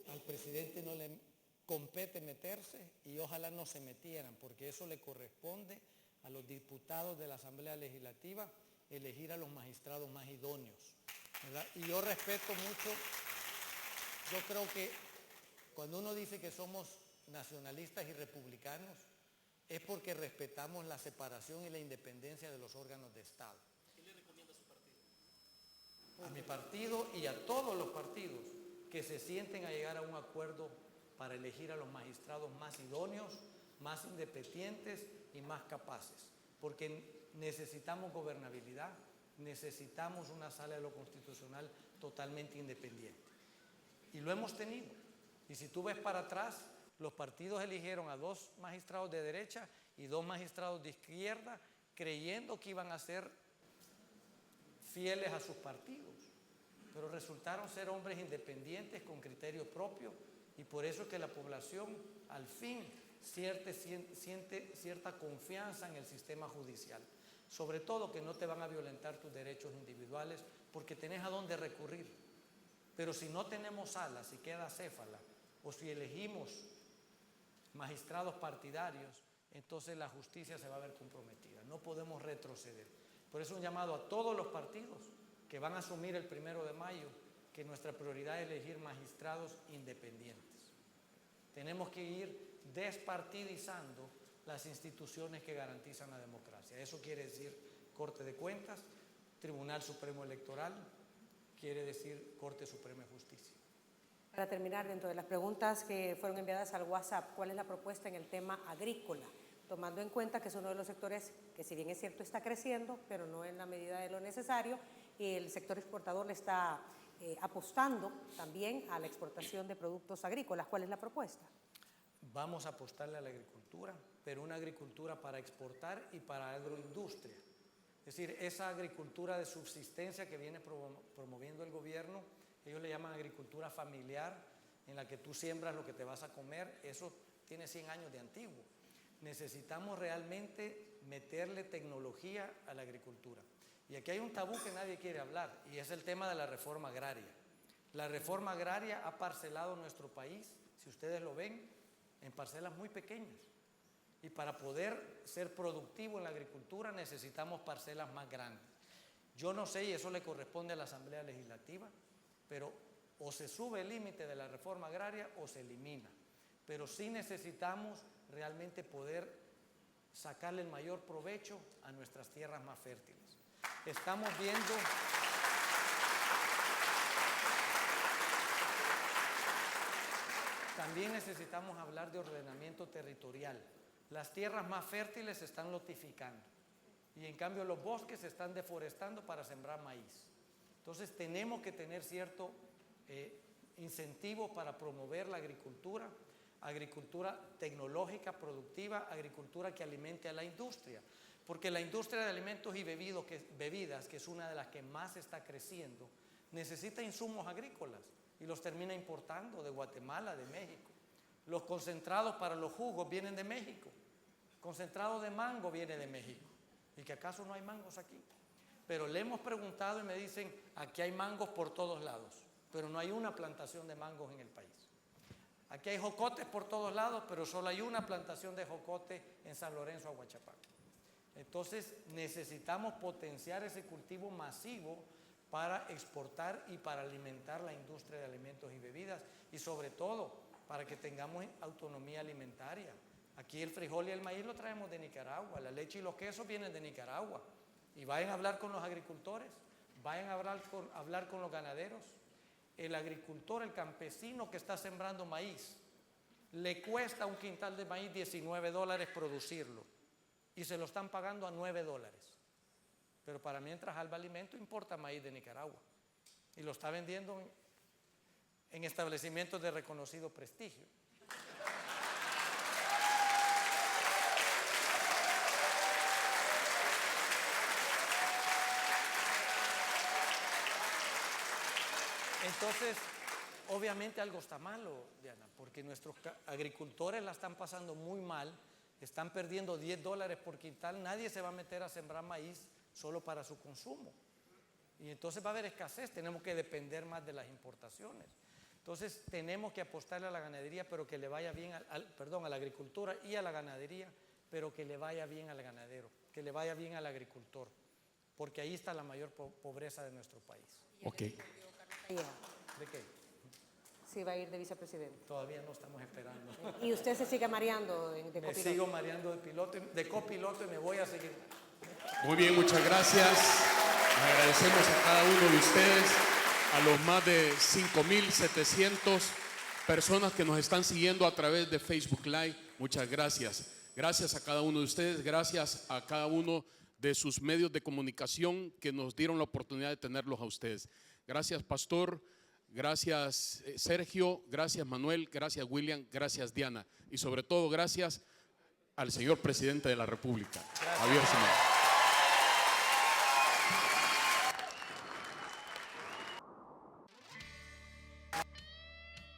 Al presidente no le compete meterse y ojalá no se metieran, porque eso le corresponde a los diputados de la Asamblea Legislativa elegir a los magistrados más idóneos, ¿verdad? Y yo respeto mucho, yo creo que cuando uno dice que somos nacionalistas y republicanos es porque respetamos la separación y la independencia de los órganos de Estado. ¿Qué le recomienda a su partido? A mi partido y a todos los partidos que se sienten a llegar a un acuerdo para elegir a los magistrados más idóneos, más independientes y más capaces, porque necesitamos gobernabilidad, necesitamos una sala de lo constitucional totalmente independiente. Y lo hemos tenido. Y si tú ves para atrás, los partidos eligieron a 2 magistrados de derecha y 2 magistrados de izquierda, creyendo que iban a ser fieles a sus partidos, pero resultaron ser hombres independientes con criterio propio. Y por eso es que la población al fin siente cierta confianza en el sistema judicial. Sobre todo que no te van a violentar tus derechos individuales porque tenés a dónde recurrir. Pero si no tenemos salas, si queda acéfala, o si elegimos magistrados partidarios, entonces la justicia se va a ver comprometida. No podemos retroceder. Por eso un llamado a todos los partidos que van a asumir el 1 de mayo que nuestra prioridad es elegir magistrados independientes. Tenemos que ir despartidizando las instituciones que garantizan la democracia. Eso quiere decir Corte de Cuentas, Tribunal Supremo Electoral, quiere decir Corte Suprema de Justicia. Para terminar, dentro de las preguntas que fueron enviadas al WhatsApp, ¿cuál es la propuesta en el tema agrícola? Tomando en cuenta que es uno de los sectores que, si bien es cierto, está creciendo, pero no en la medida de lo necesario, y el sector exportador le está apostando también a la exportación de productos agrícolas. ¿Cuál es la propuesta? Vamos a apostarle a la agricultura, pero una agricultura para exportar y para agroindustria. Es decir, esa agricultura de subsistencia que viene promoviendo el gobierno, ellos le llaman agricultura familiar, en la que tú siembras lo que te vas a comer, eso tiene 100 años de antiguo. Necesitamos realmente meterle tecnología a la agricultura. Y aquí hay un tabú que nadie quiere hablar, y es el tema de la reforma agraria. La reforma agraria ha parcelado nuestro país, si ustedes lo ven, en parcelas muy pequeñas. Y para poder ser productivo en la agricultura necesitamos parcelas más grandes. Yo no sé, y eso le corresponde a la Asamblea Legislativa, pero o se sube el límite de la reforma agraria o se elimina. Pero sí necesitamos realmente poder sacarle el mayor provecho a nuestras tierras más fértiles. Estamos viendo también necesitamos hablar de ordenamiento territorial. Las tierras más fértiles se están lotificando y en cambio los bosques se están deforestando para sembrar maíz. Entonces tenemos que tener cierto incentivo para promover la agricultura, agricultura tecnológica, productiva, agricultura que alimente a la industria. Porque la industria de alimentos y bebidas, que es una de las que más está creciendo, necesita insumos agrícolas y los termina importando de Guatemala, de México. Los concentrados para los jugos vienen de México. Concentrado de mango viene de México. ¿Y que acaso no hay mangos aquí? Pero le hemos preguntado y me dicen, aquí hay mangos por todos lados, pero no hay una plantación de mangos en el país. Aquí hay jocotes por todos lados, pero solo hay una plantación de jocote en San Lorenzo, Aguachapán. Entonces necesitamos potenciar ese cultivo masivo para exportar y para alimentar la industria de alimentos y bebidas, y sobre todo para que tengamos autonomía alimentaria. Aquí el frijol y el maíz lo traemos de Nicaragua, la leche y los quesos vienen de Nicaragua. Y vayan a hablar con los agricultores, vayan a hablar con los ganaderos. El agricultor, el campesino que está sembrando maíz, le cuesta un quintal de maíz $19 producirlo y se lo están pagando a $9. Pero para mientras Alba Alimento importa maíz de Nicaragua y lo está vendiendo en establecimientos de reconocido prestigio. Entonces, obviamente algo está malo, Diana, porque nuestros agricultores la están pasando muy mal, están perdiendo $10 por quintal, nadie se va a meter a sembrar maíz solo para su consumo. Y entonces va a haber escasez, tenemos que depender más de las importaciones. Entonces, tenemos que apostarle a la ganadería, pero que le vaya bien, a la agricultura y a la ganadería, pero que le vaya bien al ganadero, que le vaya bien al agricultor, porque ahí está la mayor pobreza de nuestro país. Ok. ¿De qué? Sí, va a ir de vicepresidente. Todavía no estamos esperando. ¿Y usted se sigue mareando de copiloto? Me sigo mareando de copiloto y me voy a seguir. Muy bien, muchas gracias. Les agradecemos a cada uno de ustedes, a los más de 5.700 personas que nos están siguiendo a través de Facebook Live. Muchas gracias. Gracias a cada uno de ustedes, gracias a cada uno de sus medios de comunicación que nos dieron la oportunidad de tenerlos a ustedes. Gracias, Pastor. Gracias, Sergio. Gracias, Manuel. Gracias, William. Gracias, Diana. Y sobre todo, gracias al señor presidente de la República, Javier Simán.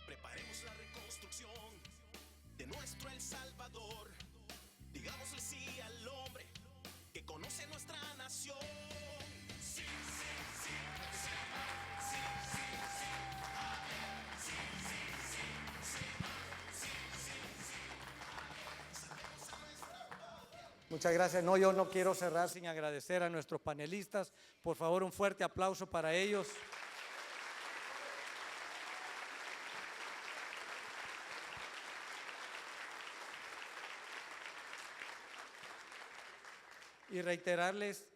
Preparemos la reconstrucción de nuestro El Salvador. Digámosle sí al hombre que conoce nuestra nación. Sí, sí, sí, sí, sí, sí, sí, sí, sí, sí, sí. Muchas gracias. No, yo no quiero cerrar sin agradecer a nuestros panelistas. Por favor, un fuerte aplauso para ellos. Y reiterarles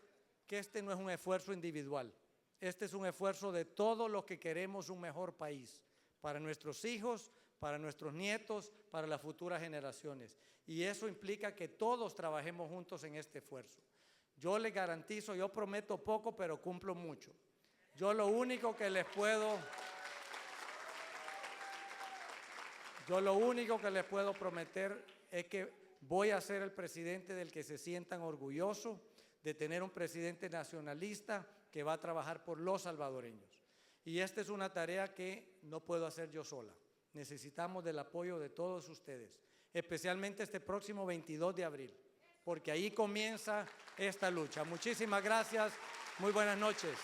que este no es un esfuerzo individual, este es un esfuerzo de todos los que queremos un mejor país, para nuestros hijos, para nuestros nietos, para las futuras generaciones. Y eso implica que todos trabajemos juntos en este esfuerzo. Yo les garantizo, yo prometo poco, pero cumplo mucho. Yo lo único que les puedo prometer es que voy a ser el presidente del que se sientan orgullosos de tener un presidente nacionalista que va a trabajar por los salvadoreños. Y esta es una tarea que no puedo hacer yo sola. Necesitamos del apoyo de todos ustedes, especialmente este próximo 22 de abril, porque ahí comienza esta lucha. Muchísimas gracias, muy buenas noches.